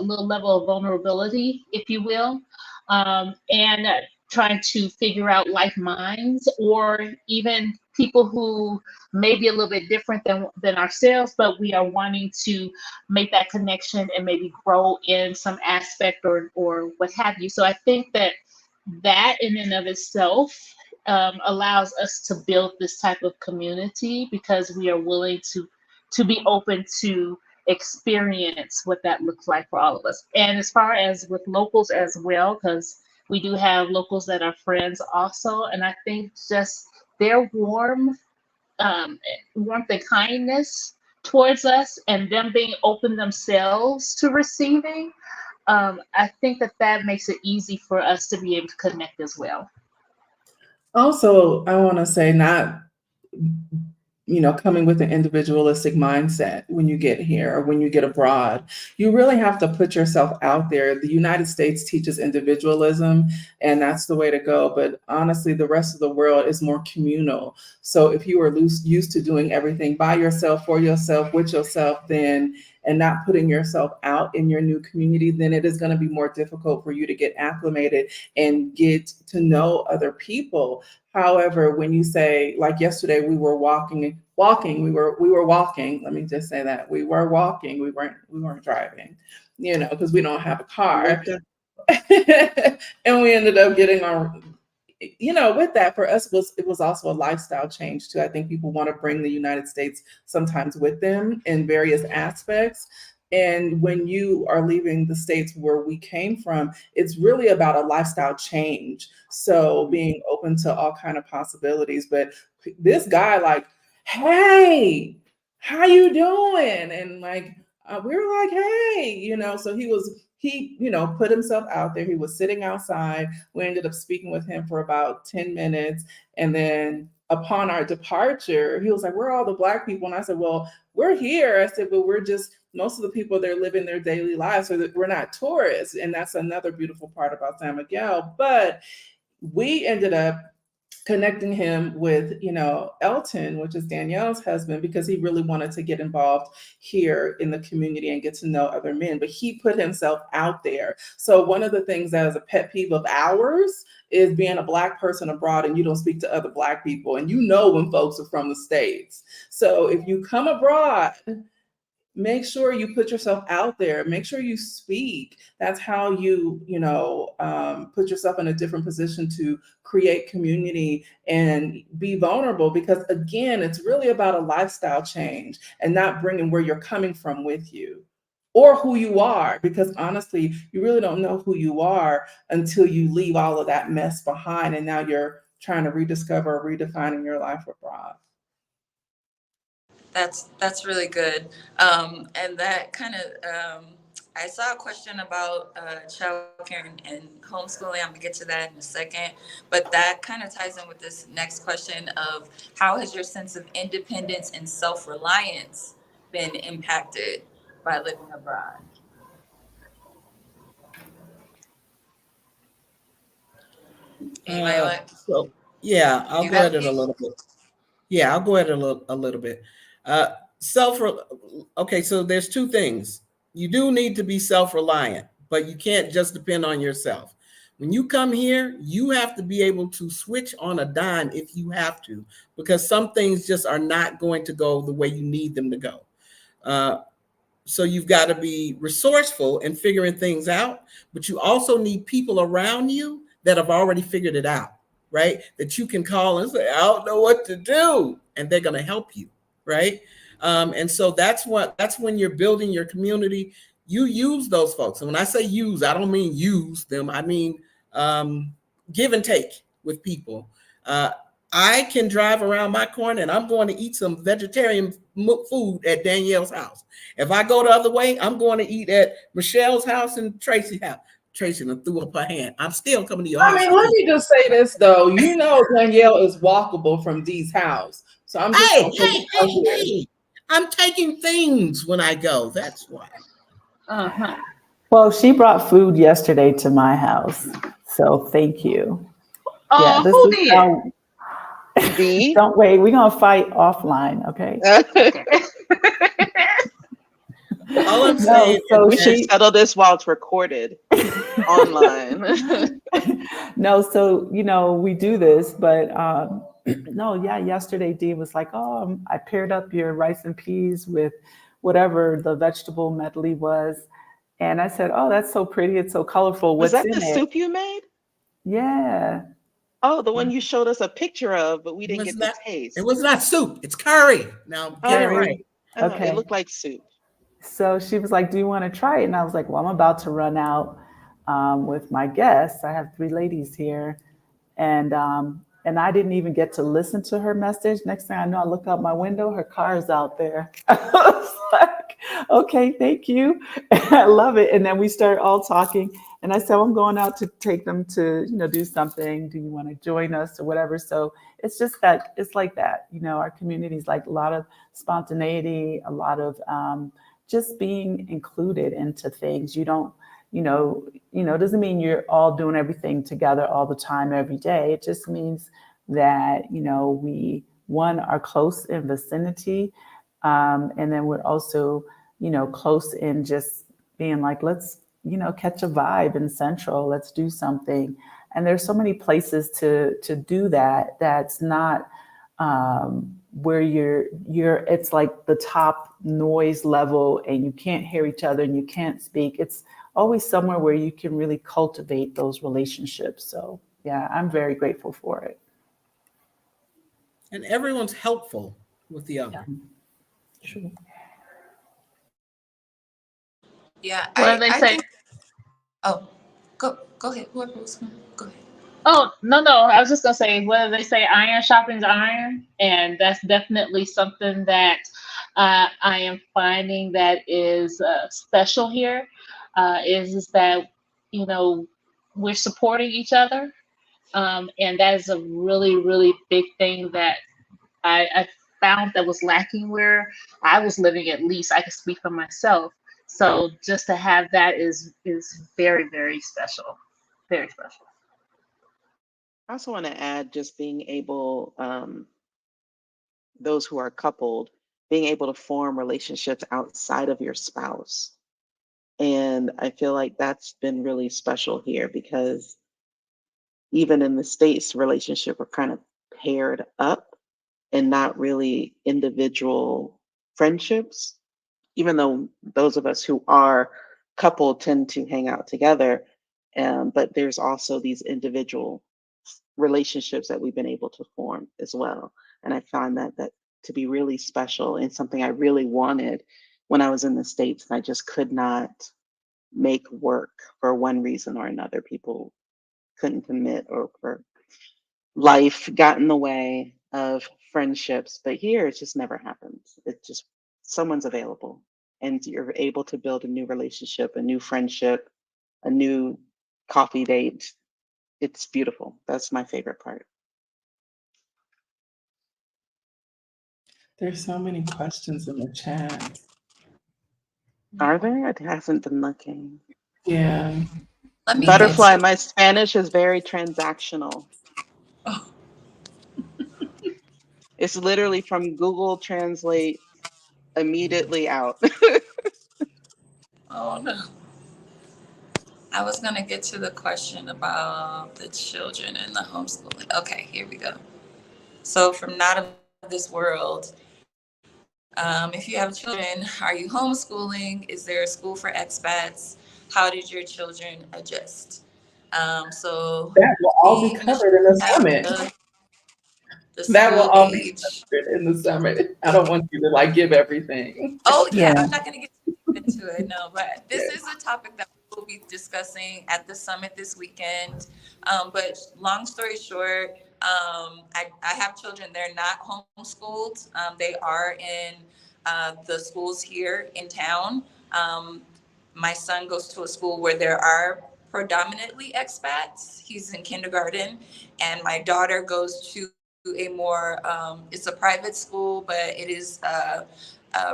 little level of vulnerability, if you will, and trying to figure out like minds, or even people who may be a little bit different than ourselves, but we are wanting to make that connection and maybe grow in some aspect, or what have you. So I think that that in and of itself allows us to build this type of community, because we are willing to be open to experience what that looks like for all of us. And as far as with locals as well, because we do have locals that are friends also, and I think just their um, warmth and kindness towards us, and them being open themselves to receiving, I think that that makes it easy for us to be able to connect as well. Also, I want to say, not, coming with an individualistic mindset when you get here or when you get abroad. You really have to put yourself out there. The United States teaches individualism, and that's the way to go. But honestly, the rest of the world is more communal. So if you are used to doing everything by yourself, for yourself, with yourself, then and not putting yourself out in your new community, then it is going to be more difficult for you to get acclimated and get to know other people. However, when you say, like yesterday, we were we were walking. Let me just say that we were walking. We weren't driving, because we don't have a car. With the And we ended up getting our, with that, for us, it was also a lifestyle change too. I think people want to bring the United States sometimes with them in various aspects. And when you are leaving the states where we came from, it's really about a lifestyle change. So being open to all kind of possibilities. But this guy, like, hey, how you doing? And like, we were like, hey, so he put himself out there. He was sitting outside. We ended up speaking with him for about 10 minutes. And then upon our departure, he was like, where are all the Black people? And I said, well, we're here. I said, but we're just, most of the people there living their daily lives, so that we're not tourists. And that's another beautiful part about San Miguel. But we ended up connecting him with, Elton, which is Danielle's husband, because he really wanted to get involved here in the community and get to know other men. But he put himself out there. So one of the things that is a pet peeve of ours is being a Black person abroad and you don't speak to other Black people. And when folks are from the States. So if you come abroad, make sure you put yourself out there. Make sure you speak. That's how put yourself in a different position to create community and be vulnerable. Because again, it's really about a lifestyle change and not bringing where you're coming from with you or who you are. Because honestly, you really don't know who you are until you leave all of that mess behind. And now you're trying to rediscover or redefining your life abroad. that's really good. And that kind of I saw a question about childcare and homeschooling. I'm gonna get to that in a second, but that kind of ties in with this next question of how has your sense of independence and self-reliance been impacted by living abroad? Anybody want? So yeah, I'll You go have at it a you? little bit. Yeah, I'll go at it a little bit. Uh, self. Okay, so there's two things. You do need to be self-reliant, but you can't just depend on yourself. When you come here, you have to be able to switch on a dime if you have to, because some things just are not going to go the way you need them to go. Uh, so you've got to be resourceful in figuring things out, but you also need people around you that have already figured it out, right? That you can call and say, I don't know what to do. And they're going to help you, right? And so that's when you're building your community. You use those folks. And when I say use, I don't mean use them. I mean give and take with people. Uh, I can drive around my corner and I'm going to eat some vegetarian food at Danielle's house. If I go the other way, I'm going to eat at Michelle's house and Tracy's house. Tracy done threw up her hand. I'm still coming to your I house. mean, let me just say this though. You know, Danielle is walkable from Dee's house, so I'm just Hey, gonna put hey, it out hey, there. hey. I'm taking things when I go. That's why. Uh-huh. Well, she brought food yesterday to my house, so thank you. Yeah, Oh, this who is did? how. D. Don't wait. We're gonna fight offline, okay? Okay. All I'm No, saying is so We should that she. settle this while it's recorded online. No, so we do this, but no, yeah. Yesterday, Dee was like, "Oh, I paired up your rice and peas with whatever the vegetable medley was," and I said, "Oh, that's so pretty. It's so colorful. Was What's that the in it?" soup you made? Yeah. Oh, the one you showed us a picture of, but we it didn't was get to not it taste. was not soup. It's curry. Now get it Oh, right. Curry. it Okay. looked like soup. So she was like, "Do you want to try it?" And I was like, "Well, I'm about to run out with my guests. I have three ladies here, and I didn't even get to listen to her message. Next thing I know, I look out my window, her car's out there. I was like, "Okay, thank you. I love it." And then we started all talking, and I said, well, "I'm going out to take them to do something. Do you want to join us or whatever?" So it's just that it's like that. Our community is like a lot of spontaneity, a lot of just being included into things. You don't, doesn't mean you're all doing everything together all the time, every day. It just means that, we, one, are close in vicinity. And then we're also, close in just being like, let's, catch a vibe in Central, let's do something. And there's so many places to do that. That's not, where you're it's like the top noise level and you can't hear each other and you can't speak. It's always somewhere where you can really cultivate those relationships. So yeah, I'm very grateful for it. And everyone's helpful with the Yeah, other. true. Yeah, What do I they I say? think. Oh, go ahead. Whoever was going, go ahead. Oh, no, no. I was just gonna say, what do they say? Iron sharpens iron, and that's definitely something that I am finding that is special here. Is that you know we're supporting each other, and that is a really, really big thing that I found that was lacking where I was living. At least I can speak for myself. So just to have that is very, very special, very special. I also want to add just being able, those who are coupled, being able to form relationships outside of your spouse. And I feel like that's been really special here because even in the States, relationship are kind of paired up and not really individual friendships, even though those of us who are coupled tend to hang out together. But there's also these individual relationships that we've been able to form as well. And I find that to be really special and something I really wanted when I was in the States and I just could not make work for one reason or another. People couldn't commit or for life got in the way of friendships. But here it just never happens. It's just someone's available and you're able to build a new relationship, a new friendship, a new coffee date. It's beautiful. That's my favorite part. There's so many questions in the chat. Are there? I haven't been looking. Yeah. Let me Butterfly, answer. my Spanish is very transactional. Oh, It's literally from Google Translate immediately out. oh no. I was going to get to the question about the children and the homeschooling. Okay, here we go. So, from Not of This World, if you have children, are you homeschooling? Is there a school for expats? How did your children adjust? So, That will all be me, Michelle, covered in the have summit. the That will school all be age. covered in the summit. I don't want you to like give everything. Oh yeah, Yeah. I'm not going to get too deep into it, no, but Yeah. this is a topic that we'll be discussing at the summit this weekend. But long story short, I have children. They're not homeschooled. They are in the schools here in town. Um, my son goes to a school where there are predominantly expats. He's in kindergarten, and my daughter goes to a more it's a private school, but it is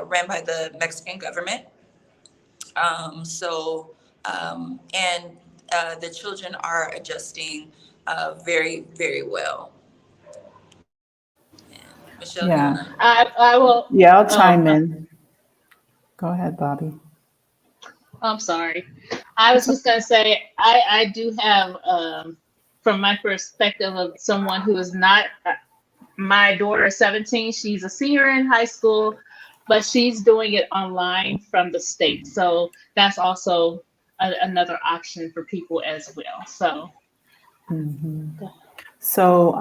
ran by the Mexican government. So, and the children are adjusting very, very well. And Michelle, you Yeah. wanna? I will. Yeah, I'll chime Um, in. Go ahead, Bobby. I'm sorry. I was It's just okay. gonna say I do have from my perspective of someone who is not my daughter is 17. She's a senior in high school, but she's doing it online from the state. So that's also another option for people as well. So Mhm. So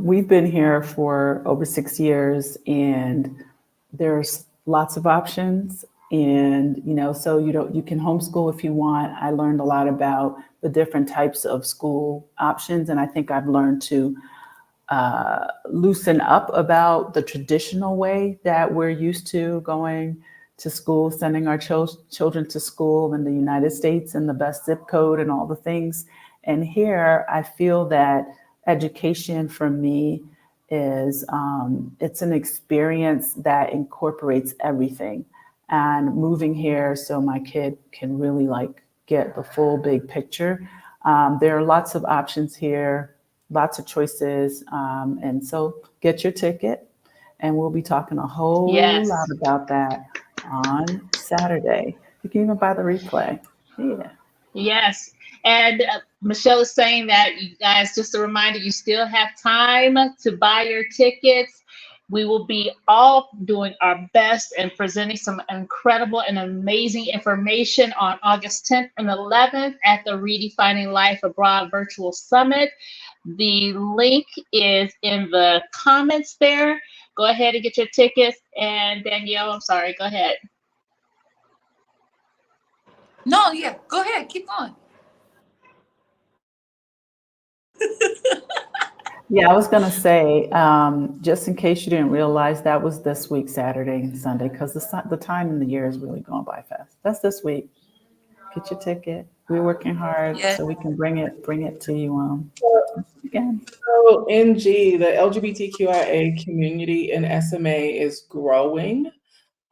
we've been here for over 6 years, and there's lots of options. And so you can homeschool if you want. I learned a lot about the different types of school options, and I think I've learned to loosen up about the traditional way that we're used to going to school, sending our children to school in the United States and the best zip code and all the things. And here, I feel that education for me is it's an experience that incorporates everything. And moving here so my kid can really like get the full big picture. There are lots of options here, lots of choices. And so get your ticket, and we'll be talking a whole lot yes. about that on Saturday. You can even buy the replay. Yeah. Yes. And Michelle is saying that you guys, just a reminder, you still have time to buy your tickets. We will be all doing our best and presenting some incredible and amazing information on August 10th and 11th at the Redefining Life Abroad Virtual Summit. The link is in the comments there. Go ahead and get your tickets. And Danielle, I'm sorry, go ahead. No, yeah, go ahead, keep going. Yeah, I was going to say, just in case you didn't realize, that was this week, Saturday and Sunday, because the time in the year is really going by fast. That's this week. Get your ticket. We're working hard Yeah. so we can bring it to you again. So NG, the LGBTQIA community in SMA is growing.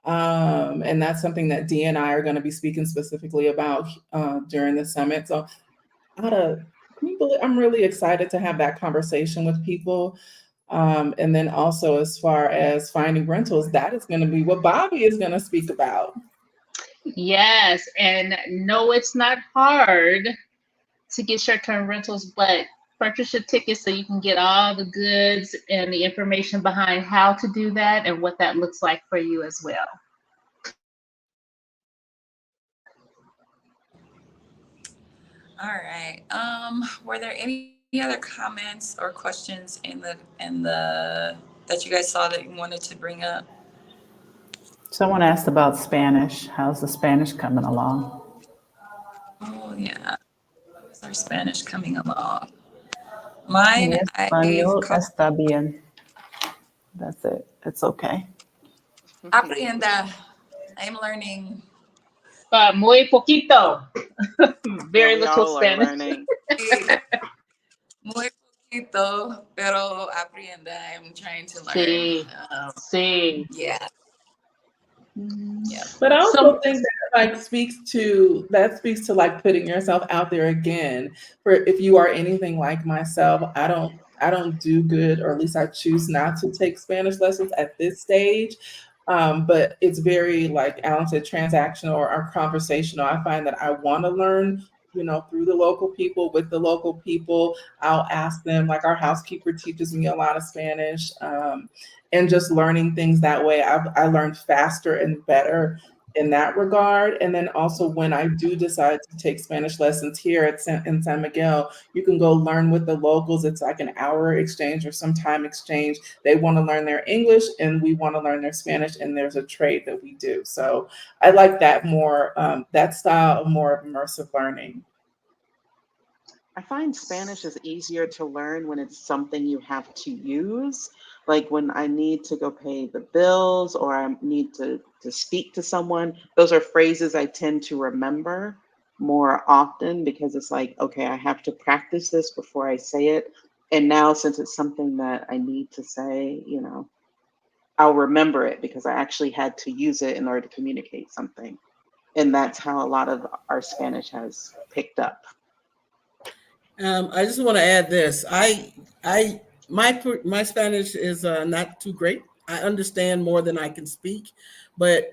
And that's something that Dee and I are going to be speaking specifically about during the summit. So can you believe, I'm really excited to have that conversation with people. And then also as far as finding rentals, that is going to be what Bobby is going to speak about. Yes, and no, it's not hard to get short-term rentals, but purchase your tickets so you can get all the goods and the information behind how to do that and what that looks like for you as well. All right. Were there any other comments or questions in the that you guys saw that you wanted to bring up? Someone asked about Spanish. How's the Spanish coming along? Oh yeah, how's our Spanish coming along? Mi Mine, I've español está bien. That's it. It's okay. aprenda. I'm learning Muy poquito, Yeah, very we little all are Spanish. learning. muy poquito, pero aprenda. I'm trying to learn. Sí, sí. Yeah, yeah. But I Some, also think that speaks to like putting yourself out there again. For if you are anything like myself, I don't do good, or at least I choose not to take Spanish lessons at this stage. But it's very, like Alan said, transactional or conversational. I find that I want to learn through the local people, with the local people. I'll ask them, like our housekeeper teaches me a lot of Spanish, and just learning things that way. I learned faster and better in that regard. And then also when I do decide to take Spanish lessons here in San Miguel, you can go learn with the locals. It's like an hour exchange or some time exchange. They want to learn their English and we want to learn their Spanish, and there's a trade that we do. So I like that more, that style of more immersive learning. I find Spanish is easier to learn when it's something you have to use. Like when I need to go pay the bills or I need to speak to someone, those are phrases I tend to remember more often because it's like, okay, I have to practice this before I say it. And now, since it's something that I need to say, I'll remember it because I actually had to use it in order to communicate something. And that's how a lot of our Spanish has picked up. I just want to add this. My Spanish is not too great. I understand more than I can speak, but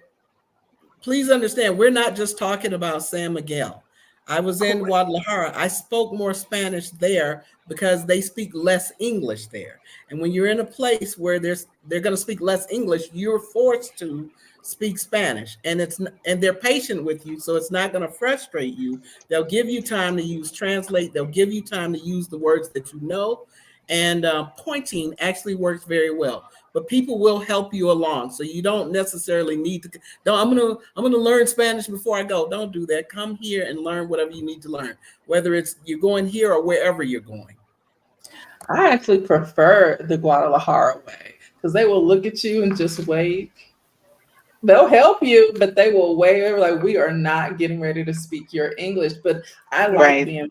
please understand, we're not just talking about San Miguel. I was in Correct. Guadalajara. I spoke more Spanish there because they speak less English there. And when you're in a place where they're going to speak less English, you're forced to speak Spanish, and and they're patient with you, so it's not going to frustrate you. They'll give you time to use translate. They'll give you time to use the words that you know, and pointing actually works very well. But people will help you along, so you don't necessarily need to. Don't, I'm gonna learn Spanish before I go. Don't do that. Come here and learn whatever you need to learn, whether it's you're going here or wherever you're going. I actually prefer the Guadalajara way because they will look at you and just wait. They'll help you, but they will wait. Like, we are not getting ready to speak your English. But I like Right. being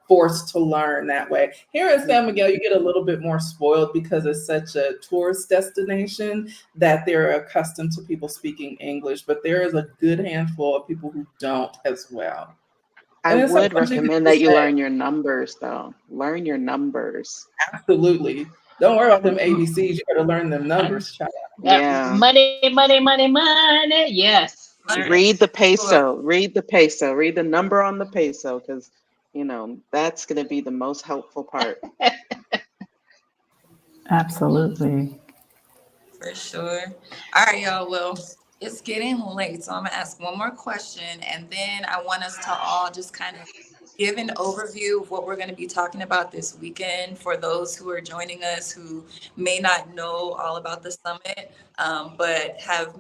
forced to learn that way. Here in San Miguel, you get a little bit more spoiled because it's such a tourist destination that they're accustomed to people speaking English. But there is a good handful of people who don't as well. I And then would sometimes you can recommend that just you say, learn your numbers, though. Learn your numbers. absolutely. Don't worry about them ABCs. You better learn them numbers, child. Yeah. Money, money, money, money. Yes, learn it. Read the Sure. peso. Read the peso. Read the number on the peso because, that's going to be the most helpful part. Absolutely. For sure. All right, y'all. Well, it's getting late, so I'm gonna ask one more question, and then I want us to all just kind of give an overview of what we're going to be talking about this weekend for those who are joining us who may not know all about the summit, but have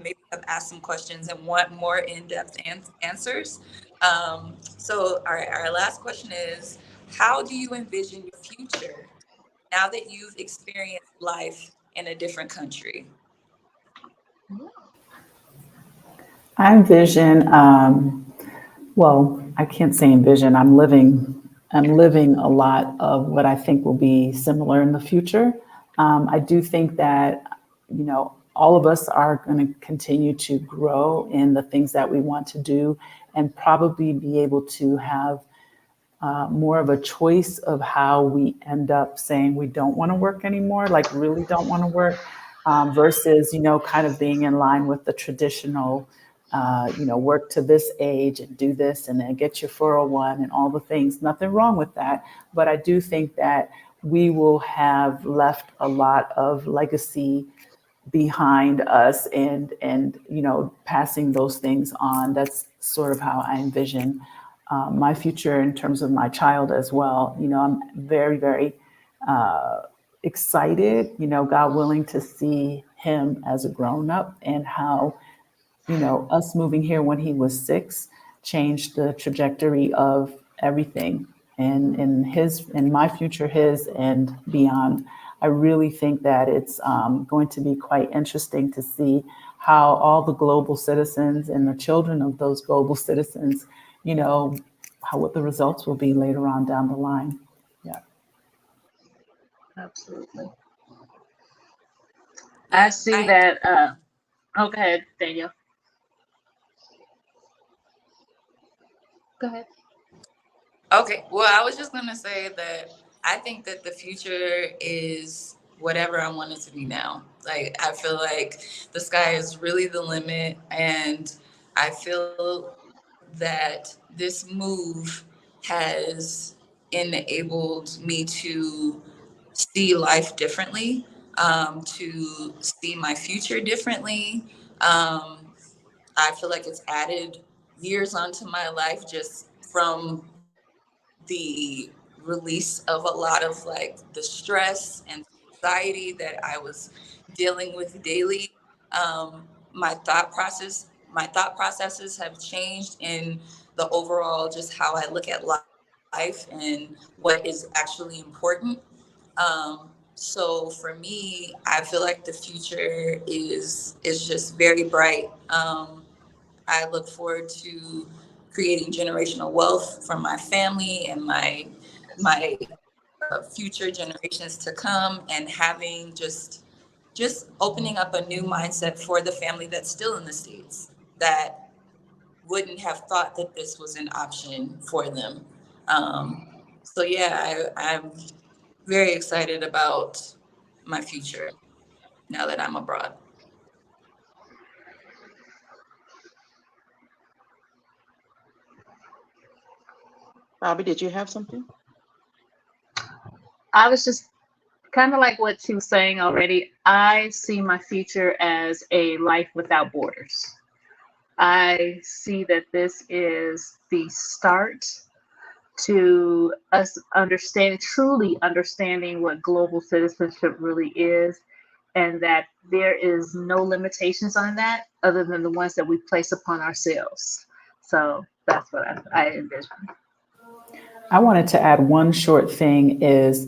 asked some questions and want more in-depth answers. So, our last question is: how do you envision your future now that you've experienced life in a different country? I envision, well, I can't say envision, I'm living a lot of what I think will be similar in the future. I do think that, all of us are going to continue to grow in the things that we want to do and probably be able to have more of a choice of how we end up saying we don't want to work anymore, like really don't want to work, versus, kind of being in line with the traditional, work to this age and do this and then get your 401 and all the things. Nothing wrong with that. But I do think that we will have left a lot of legacy behind us and passing those things on. That's sort of how I envision my future in terms of my child as well. I'm very, very excited, God willing, to see him as a grown up and how, us moving here when he was 6 changed the trajectory of everything and in my future, his and beyond. I really think that it's going to be quite interesting to see how all the global citizens and the children of those global citizens, how what the results will be later on down the line. Yeah. Absolutely. I see I that. Okay, Daniel. Go ahead. Okay, well, I was just gonna say that I think that the future is whatever I want it to be now. Like, I feel like the sky is really the limit, and I feel that this move has enabled me to see life differently, to see my future differently. I feel like it's added years onto my life just from the release of a lot of like the stress and anxiety that I was dealing with daily. My thought processes have changed in the overall just how I look at life and what is actually important. So for me, I feel like the future is just very bright. I look forward to creating generational wealth for my family and my future generations to come, and having just opening up a new mindset for the family that's still in the States that wouldn't have thought that this was an option for them. So yeah, I'm very excited about my future now that I'm abroad. Bobby, did you have something? I was just kind of like what she was saying already. I see my future as a life without borders. I see that this is the start to us understanding, truly understanding what global citizenship really is, and that there is no limitations on that other than the ones that we place upon ourselves. So that's what I envision. I wanted to add one short thing is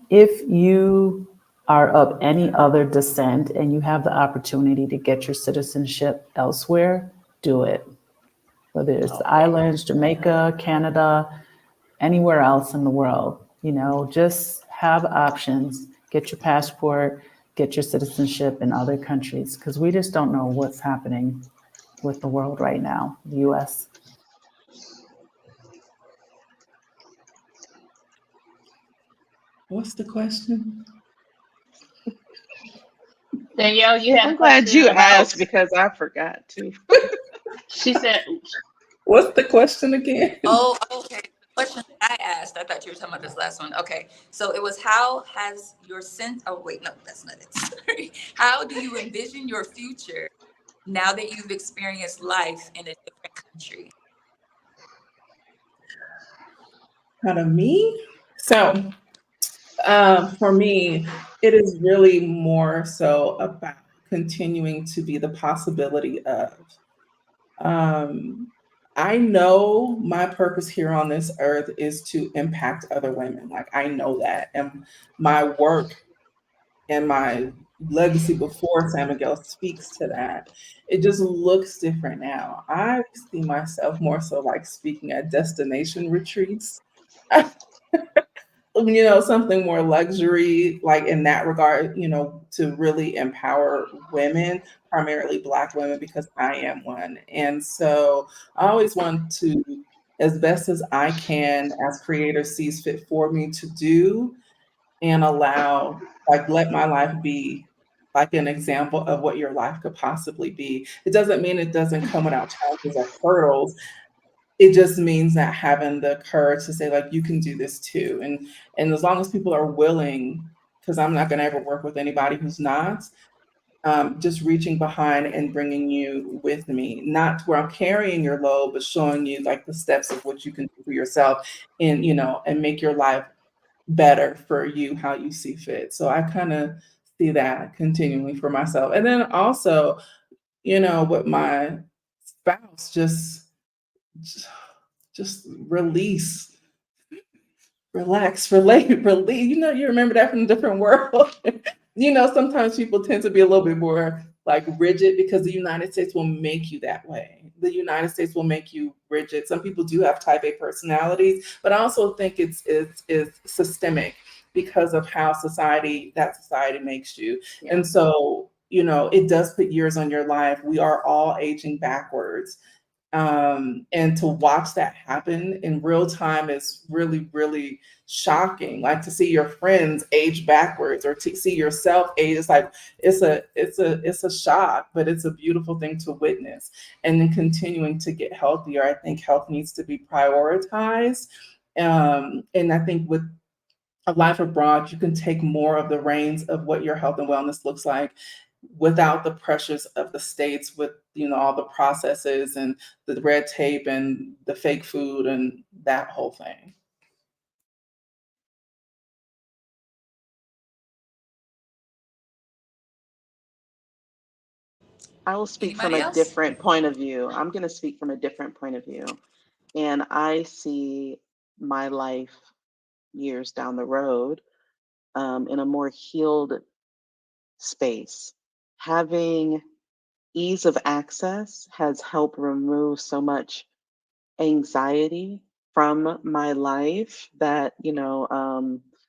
if you are of any other descent and you have the opportunity to get your citizenship elsewhere, do it. Whether it's the Okay. islands, Jamaica, Canada, anywhere else in the world, just have options. Get your passport, get your citizenship in other countries because we just don't know what's happening with the world right now, the US. What's the question? Danielle, you had a I'm glad question you about, asked because I forgot to. she said, What's the question again? Oh, okay. The question that I asked, I thought you were talking about this last one. Okay. So it was, how has your sense, oh, wait, no, that's not it. Sorry. How do you envision your future now that you've experienced life in a different country? Out of me? So, for me, it is really more so about continuing to be the possibility of. Um, I know my purpose here on this earth is to impact other women. Like, I know that. And my work and my legacy before San Miguel speaks to that. It just looks different now. I see myself more so like speaking at destination retreats. Something more luxury, like in that regard, to really empower women, primarily Black women, because I am one. And so I always want to, as best as I can, as creator sees fit for me to do, and allow, like, let my life be like an example of what your life could possibly be. It doesn't mean it doesn't come without challenges or hurdles. It just means that having the courage to say, like, you can do this too. And as long as people are willing, because I'm not going to ever work with anybody who's not, just reaching behind and bringing you with me, not where I'm carrying your load, but showing you like the steps of what you can do for yourself, and and make your life better for you how you see fit. So I kind of see that continually for myself. And then also, with my spouse, just release, relax, relate, relieve. You remember that from a different world. Sometimes people tend to be a little bit more like rigid because the United States will make you that way. The United States will make you rigid. Some people do have type A personalities, but I also think it's systemic because of how society makes you. Yeah. And so, it does put years on your life. We are all aging backwards, and to watch that happen in real time is really, really shocking. Like, to see your friends age backwards or to see yourself age, it's like it's a shock, but it's a beautiful thing to witness. And then continuing to get healthier, I think health needs to be prioritized. And I think with a life abroad, you can take more of the reins of what your health and wellness looks like without the pressures of the States with, all the processes and the red tape and the fake food and that whole thing. I will speak from Anybody a else? different point of view. I'm going to speak from a different point of view. And I see my life years down the road in a more healed space. Having ease of access has helped remove so much anxiety from my life that,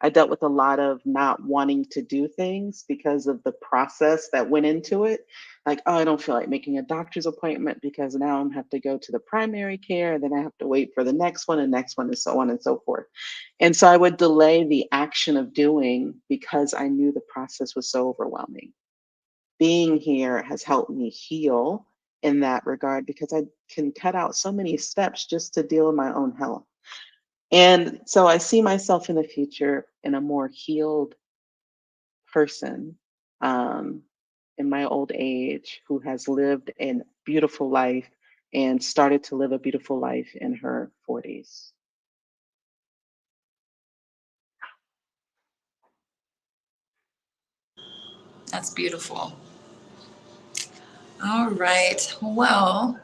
I dealt with a lot of not wanting to do things because of the process that went into it. Like, oh, I don't feel like making a doctor's appointment because now I'm have to go to the primary care, and then I have to wait for the next one and next one and so on and so forth. And so I would delay the action of doing because I knew the process was so overwhelming. Being here has helped me heal in that regard because I can cut out so many steps just to deal with my own health. And so I see myself in the future in a more healed person um, in my old age who has lived a beautiful life and started to live a beautiful life in her 40s. That's beautiful. All right. Well,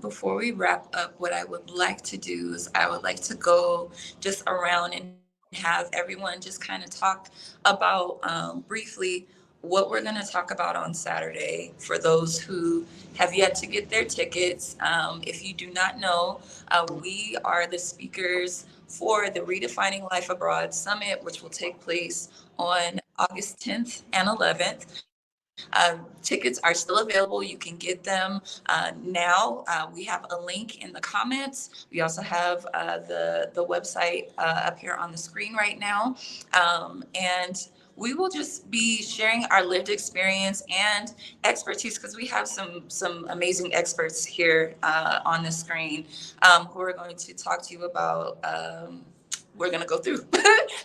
before we wrap up, what I would like to do is I would like to go just around and have everyone just kind of talk about briefly what we're going to talk about on Saturday for those who have yet to get their tickets. If you do not know, we are the speakers for the Redefining Life Abroad Summit, which will take place on August 10th and 11th. Tickets are still available. You can get them now. We have a link in the comments. We also have the website up here on the screen right now, and we will just be sharing our lived experience and expertise because we have some amazing experts here on the screen who are going to talk to you about. We're gonna go through.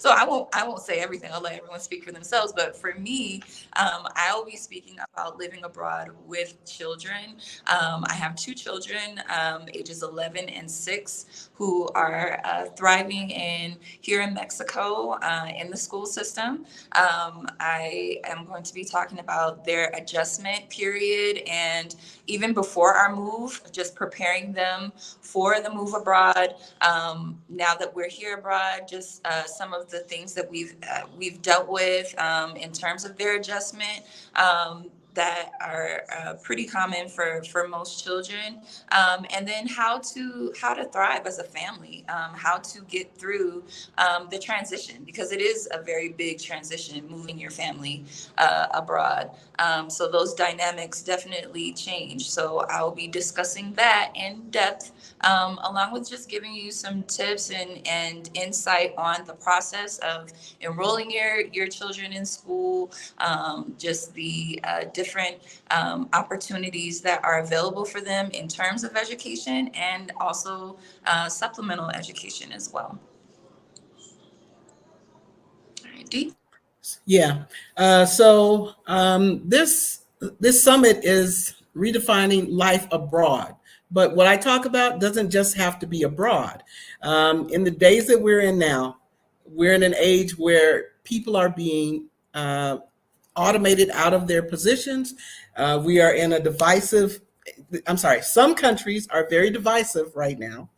So I won't say everything. I'll let everyone speak for themselves. But for me, I'll be speaking about living abroad with children. I have two children, ages 11 and 6, who are thriving here in Mexico in the school system. I am going to be talking about their adjustment period and even before our move, just preparing them for the move abroad. Now that we're here abroad, just some of the things that we've dealt with in terms of their adjustment. That are pretty common for most children, and then how to thrive as a family, how to get through the transition because it is a very big transition moving your family abroad. So those dynamics definitely change. So I'll be discussing that in depth, along with just giving you some tips and insight on the process of enrolling your children in school, just the different opportunities that are available for them in terms of education and also supplemental education as well. All right, Dee? Yeah. So this summit is redefining life abroad. But what I talk about doesn't just have to be abroad. In the days that we're in now, we're in an age where people are being automated out of their positions. We are in a divisive, I'm sorry, some countries are very divisive right now.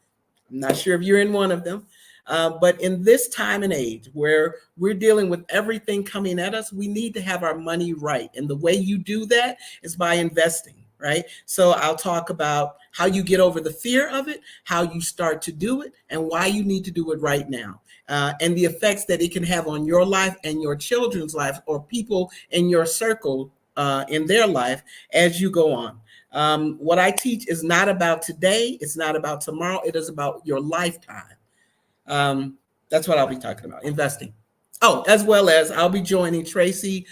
I'm not sure if you're in one of them. But in this time and age where we're dealing with everything coming at us, we need to have our money right. And the way you do that is by investing, right? So I'll talk about how you get over the fear of it, how you start to do it, and why you need to do it right now. And the effects that it can have on your life and your children's life or people in your circle in their life as you go on. What I teach is not about today. It's not about tomorrow. It is about your lifetime. That's what I'll be talking about, investing. Oh, as well as I'll be joining Tracy,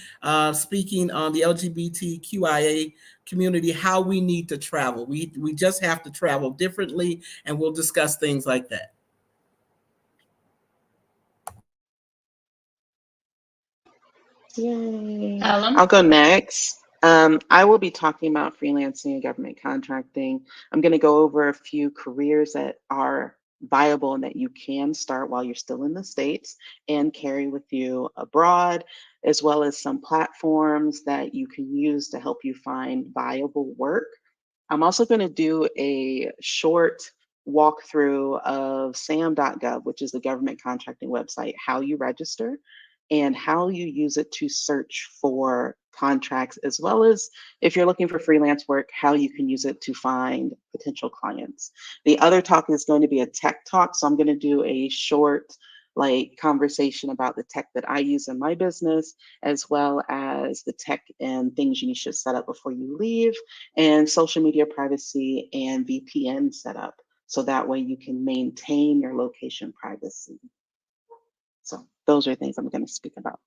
speaking on the LGBTQIA community, how we need to travel. We just have to travel differently, and we'll discuss things like that. Yay. Alan? I'll go next. I will be talking about freelancing and government contracting. I'm going to go over a few careers that are viable and that you can start while you're still in the States and carry with you abroad, as well as some platforms that you can use to help you find viable work. I'm also going to do a short walkthrough of sam.gov, which is the government contracting website, how you register and how you use it to search for contracts, as well as if you're looking for freelance work, how you can use it to find potential clients. The other talk is going to be a tech talk. So I'm going to do a short conversation about the tech that I use in my business, as well as the tech and things you should set up before you leave, and social media privacy and VPN setup. So that way you can maintain your location privacy. So those are things I'm going to speak about.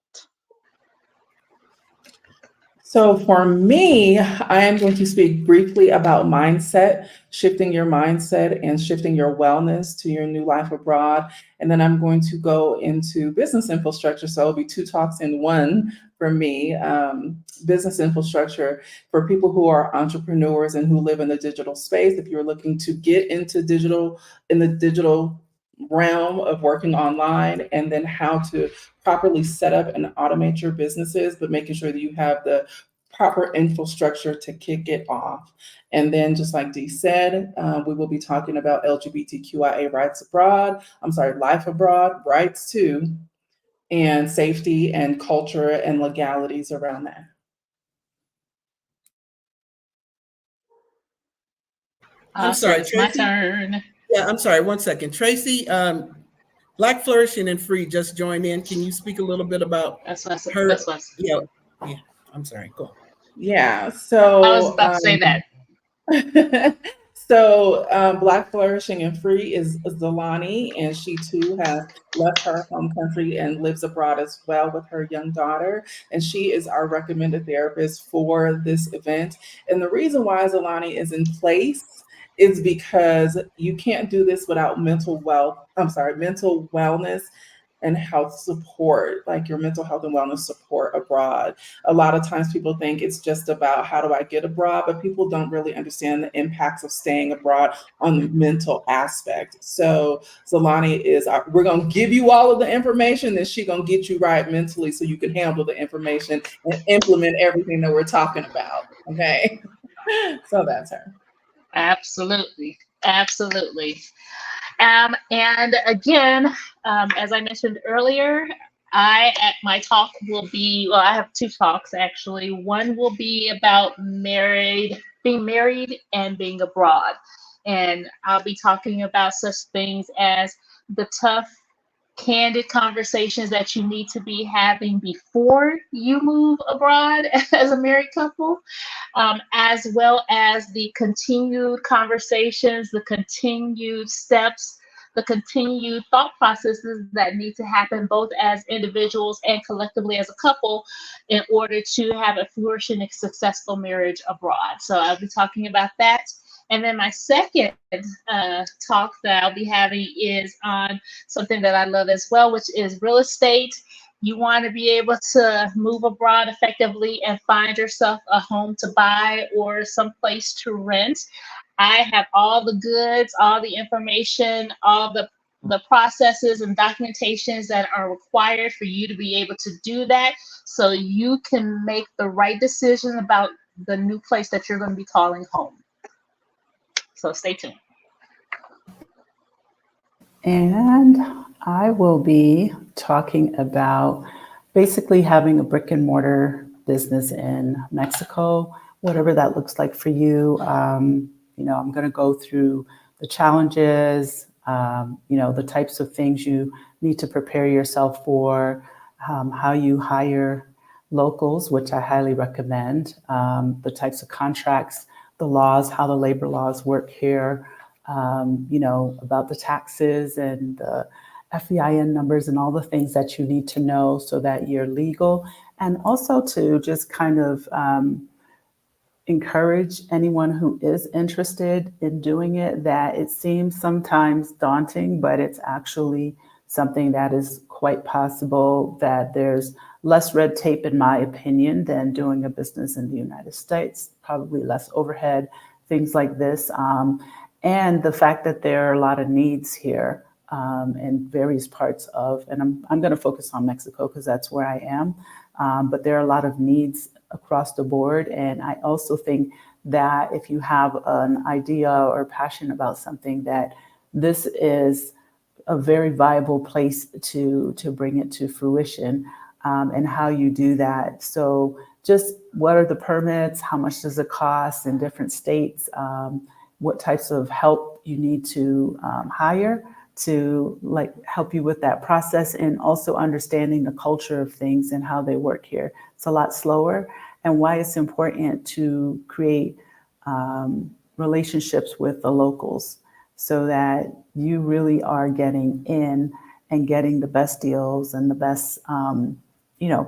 So for me, I am going to speak briefly about mindset, shifting your mindset and shifting your wellness to your new life abroad. And then I'm going to go into business infrastructure. So it'll be two talks in one for me. Business infrastructure for people who are entrepreneurs and who live in the digital space. If you're looking to get into in the digital realm of working online, and then how to properly set up and automate your businesses, but making sure that you have the proper infrastructure to kick it off. And then, just like Dee said, we will be talking about LGBTQIA rights abroad. I'm sorry, life abroad, rights too, and safety and culture and legalities around that. I'm So sorry, it's my Tracy. turn. Yeah, I'm sorry. One second, Tracy. Black Flourishing and Free just joined in. Can you speak a little bit about her? That's what Yeah, yeah. I'm sorry. Go. Yeah, I was so about to say that. Black Flourishing and Free is Zolani, and she too has left her home country and lives abroad as well with her young daughter. And she is our recommended therapist for this event. And the reason why Zolani is in place is because you can't do this without mental wellness and health support, like your mental health and wellness support abroad. A lot of times people think it's just about how do I get abroad, but people don't really understand the impacts of staying abroad on the mental aspect. So Zolani we're going to give you all of the information, then she's going to get you right mentally so you can handle the information and implement everything that we're talking about. Okay. So that's her. Absolutely. Absolutely. And again, as I mentioned earlier, at my talk will be, well, I have two talks actually. One will be about being married and being abroad. And I'll be talking about such things as the tough, candid conversations that you need to be having before you move abroad as a married couple, as well as the continued conversations, the continued steps, the continued thought processes that need to happen both as individuals and collectively as a couple in order to have a flourishing and successful marriage abroad. So I'll be talking about that. And then my second talk that I'll be having is on something that I love as well, which is real estate. You want to be able to move abroad effectively and find yourself a home to buy or some place to rent. I have all the goods, all the information, all the processes and documentations that are required for you to be able to do that so you can make the right decision about the new place that you're going to be calling home. So stay tuned. And I will be talking about basically having a brick and mortar business in Mexico, whatever that looks like for you. I'm going to go through the challenges, the types of things you need to prepare yourself for, how you hire locals, which I highly recommend, the types of contracts, the laws, how the labor laws work here, about the taxes and the FEIN numbers and all the things that you need to know so that you're legal. And also to just kind of encourage anyone who is interested in doing it, that it seems sometimes daunting, but it's actually something that is quite possible, that there's less red tape, in my opinion, than doing a business in the United States, probably less overhead, things like this. And the fact that there are a lot of needs here in various parts of, and I'm going to focus on Mexico because that's where I am, but there are a lot of needs across the board. And I also think that if you have an idea or passion about something, that this is a very viable place to bring it to fruition, and how you do that. So just what are the permits? How much does it cost in different states? What types of help you need to hire to like help you with that process, and also understanding the culture of things and how they work here. It's a lot slower, and why it's important to create relationships with the locals so that you really are getting in and getting the best deals and the best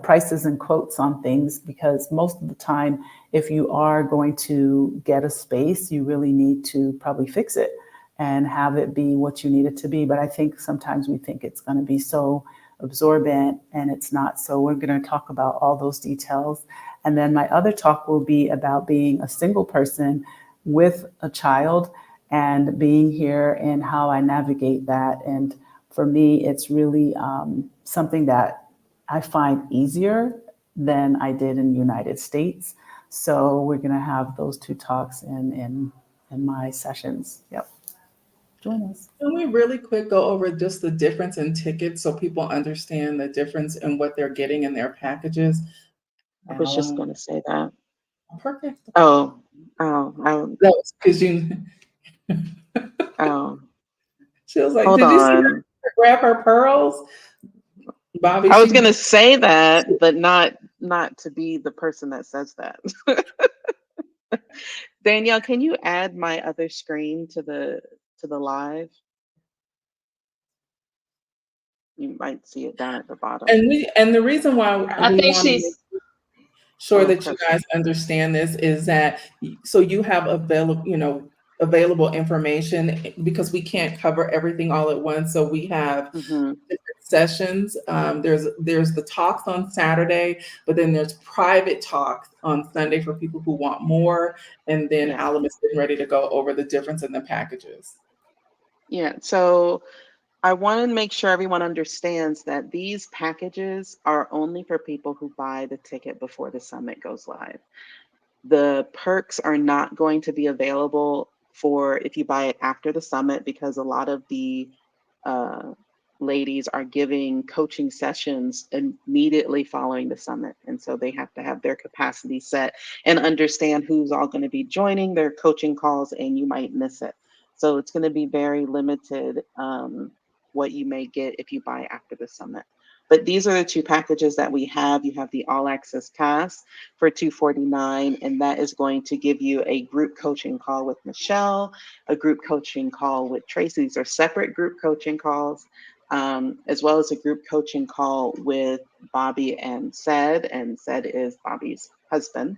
prices and quotes on things, because most of the time, if you are going to get a space, you really need to probably fix it and have it be what you need it to be. But I think sometimes we think it's going to be so absorbent, and it's not. So we're going to talk about all those details. And then my other talk will be about being a single person with a child and being here and how I navigate that. And for me, it's really something that I find easier than I did in the United States. So we're going to have those two talks in my sessions. Yep. Join us. Can we really quick go over just the difference in tickets so people understand the difference in what they're getting in their packages? I was just Alan, going to say that. perfect. Oh, That was because you. oh, She was like, hold "Did you see her on. grab her pearls, Bobby?" I was She going to say that, but not to be the person that says that. Danielle, can you add my other screen to the live? You might see it down at the bottom. and the reason why I we think want to make she's. sure Oh, that you guys perfect. understand this is that so you have available information, because we can't cover everything all at once. So we have Hmm. different sessions. There's the talks on Saturday, but then there's private talks on Sunday for people who want more. And then Yes. Alan is getting ready to go over the difference in the packages. Yeah. So I want to make sure everyone understands that these packages are only for people who buy the ticket before the summit goes live. The perks are not going to be available for if you buy it after the summit, because a lot of the uh, ladies are giving coaching sessions immediately following the summit. And so they have to have their capacity set and understand who's all going to be joining their coaching calls, and you might miss it. So it's going to be very limited what you may get if you buy after the summit. But these are the two packages that we have. You have the all access pass for $249, and that is going to give you a group coaching call with Michelle, a group coaching call with Tracy. These are separate group coaching calls, as well as a group coaching call with Bobby and Sed is Bobby's husband.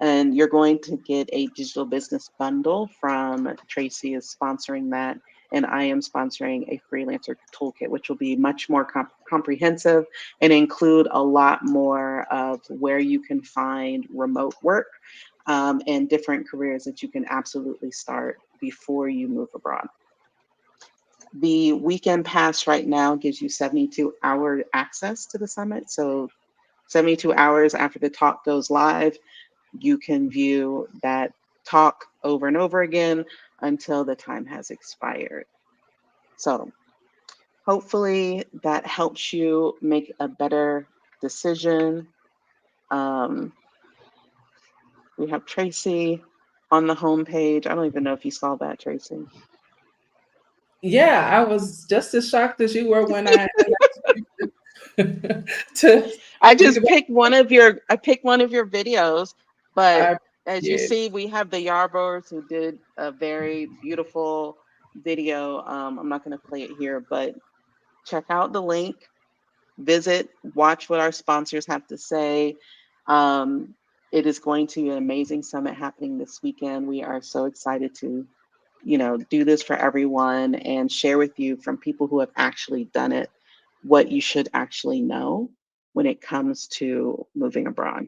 And you're going to get a digital business bundle from Tracy is sponsoring that. And I am sponsoring a freelancer toolkit, which will be much more comprehensive and include a lot more of where you can find remote work and different careers that you can absolutely start before you move abroad. The weekend pass right now gives you 72-hour access to the summit. So 72 hours after the talk goes live, you can view that talk over and over again until the time has expired. So hopefully that helps you make a better decision. We have Tracy on the homepage. I don't even know if you saw that, Tracy. Yeah, I was just as shocked as you were when I to I speak just about. picked I picked one of your videos, but I as you did. see, we have the Yarbors who did a very beautiful video. I'm not going to play it here, but check out the link, visit, watch what our sponsors have to say. It is going to be an amazing summit happening this weekend. We are so excited to, do this for everyone and share with you from people who have actually done it what you should actually know when it comes to moving abroad.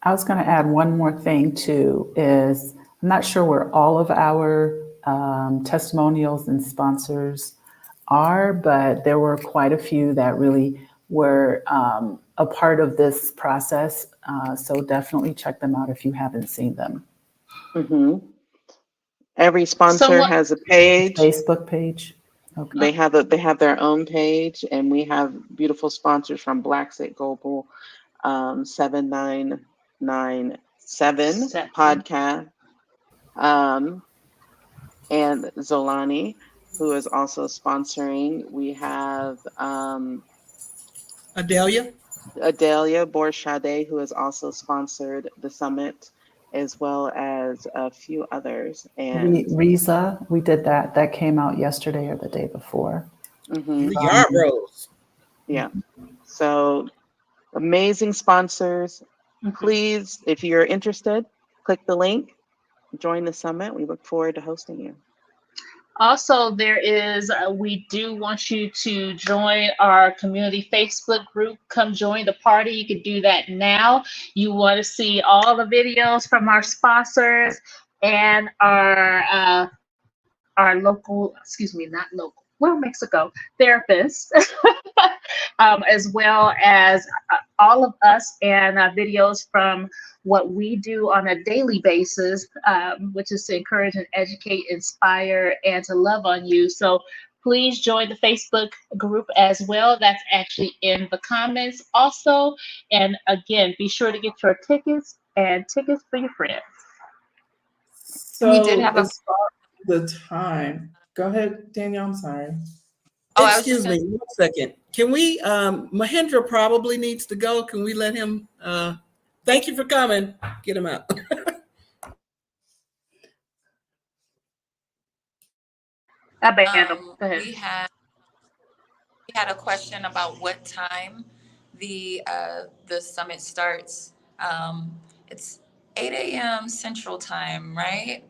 I was going to add one more thing too, is I'm not sure where all of our testimonials and sponsors are, but there were quite a few that really were a part of this process. So definitely check them out if you haven't seen them. Hmm. Every sponsor Someone, has a page. Facebook page. Okay. They have their own page, and we have beautiful sponsors from Black State Global, 7997 Seven. podcast, um, and Zolani, who is also sponsoring. We have Adelia. Adelia Borshade, who has also sponsored the summit, as well as a few others. And Riza, we did that. That came out yesterday or the day before. mhm, Yarbrough. yeah, so amazing sponsors. Mhm. Please, if you're interested, click the link, join the summit. We look forward to hosting you. Also, we do want you to join our community Facebook group. Come join the party. You can do that now. You want to see all the videos from our sponsors and our local, excuse me, not local, well, Mexico therapists, as well as all of us and videos from what we do on a daily basis, which is to encourage and educate, inspire, and to love on you. So please join the Facebook group as well. That's actually in the comments also. And again, be sure to get your tickets and tickets for your friends. We did So have a. as far as the time, go ahead, Danielle. I'm sorry. Oh, I was just Excuse gonna. me, 1 second. Can we, Mahendra probably needs to go. Can we let him, thank you for coming. Get him out. I banned them. Go ahead. We had a question about what time the summit starts. It's 8 a.m. Central Time, right?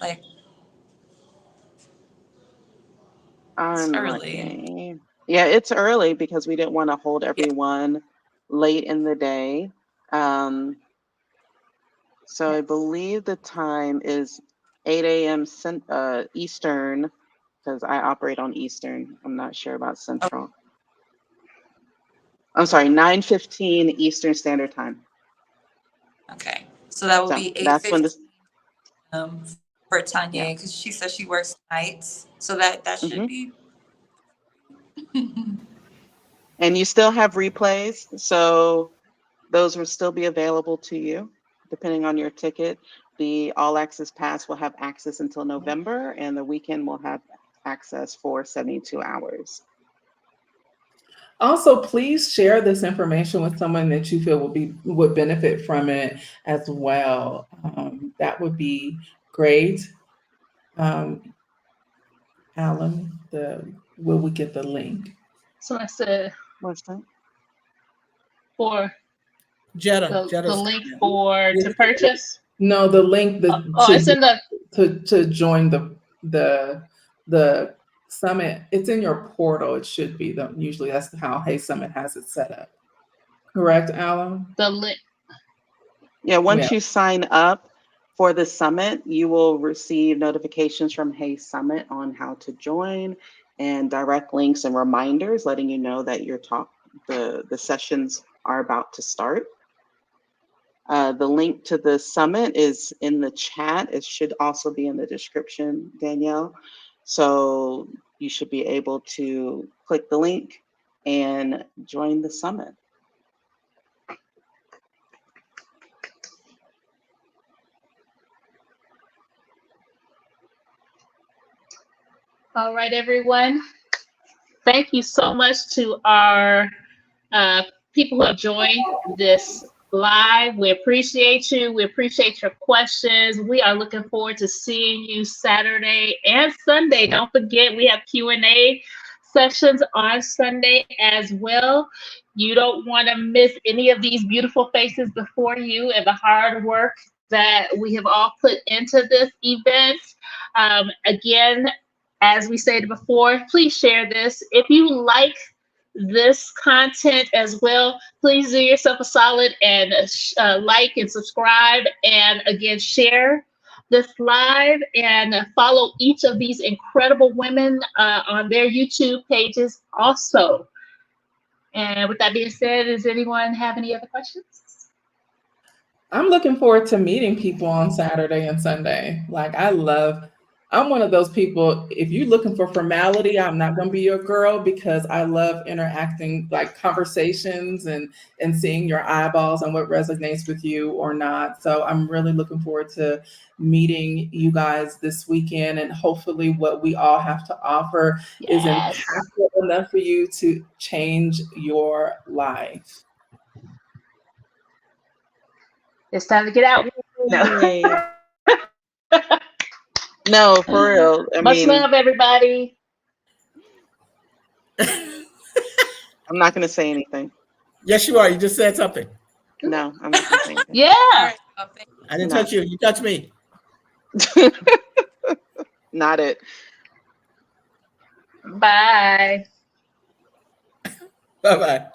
Like it's I'm early. looking. Yeah, it's early because we didn't want to hold Yeah. everyone late in the day. Um, so I Yes. believe the time is 8 a.m. Eastern, because I operate on Eastern. I'm not sure about Oh, Central. I'm sorry, 9:15 Eastern Standard Time. okay. So that will So be that's when 8:15 this. for Tanya Yeah. because she says she works nights. So that should Hmm. be. And you still have replays, so those will still be available to you, depending on your ticket. The All Access Pass will have access until November, and the weekend will have access for 72 hours. Also, please share this information with someone that you feel would benefit from it as well. That would be great. Um, Alan, will we get the link? So I said What's that? for Jetta, the Jetta's link coming. for to purchase. No, the link Oh, it's in the to join the the summit. It's in your portal. It should be. Usually that's how Hey Summit has it set up. Correct, Alan? the link. Yeah, Yeah. once you sign up for the summit, you will receive notifications from Hey Summit on how to join and direct links and reminders letting you know that the sessions are about to start. The link to the summit is in the chat. It should also be in the description, Danielle. So you should be able to click the link and join the summit. All right, everyone. Thank you so much to our uh, people who have joined this live. We appreciate you. We appreciate your questions. We are looking forward to seeing you Saturday and Sunday. Don't forget, we have Q&A sessions on Sunday as well. You don't want to miss any of these beautiful faces before you and the hard work that we have all put into this event. Again, as we stated before, please share this. If you like this content as well, please do yourself a solid and like and subscribe, and again, share this live and follow each of these incredible women on their YouTube pages also. And with that being said, does anyone have any other questions? I'm looking forward to meeting people on Saturday and Sunday. Like I'm one of those people, if you're looking for formality, I'm not going to be your girl, because I love interacting, like conversations and seeing your eyeballs and what resonates with you or not. So I'm really looking forward to meeting you guys this weekend, and hopefully what we all have to offer is Yes. impactful enough for you to change your life. It's time to get out. No. Yay. No, for real. I Much mean, love, everybody. I'm not going to say anything. Yes, you are. You just said something. No, I'm not going to say anything. Yeah. All right, y'all. I didn't No. touch you. You touched me. Not it. Bye. Bye-bye.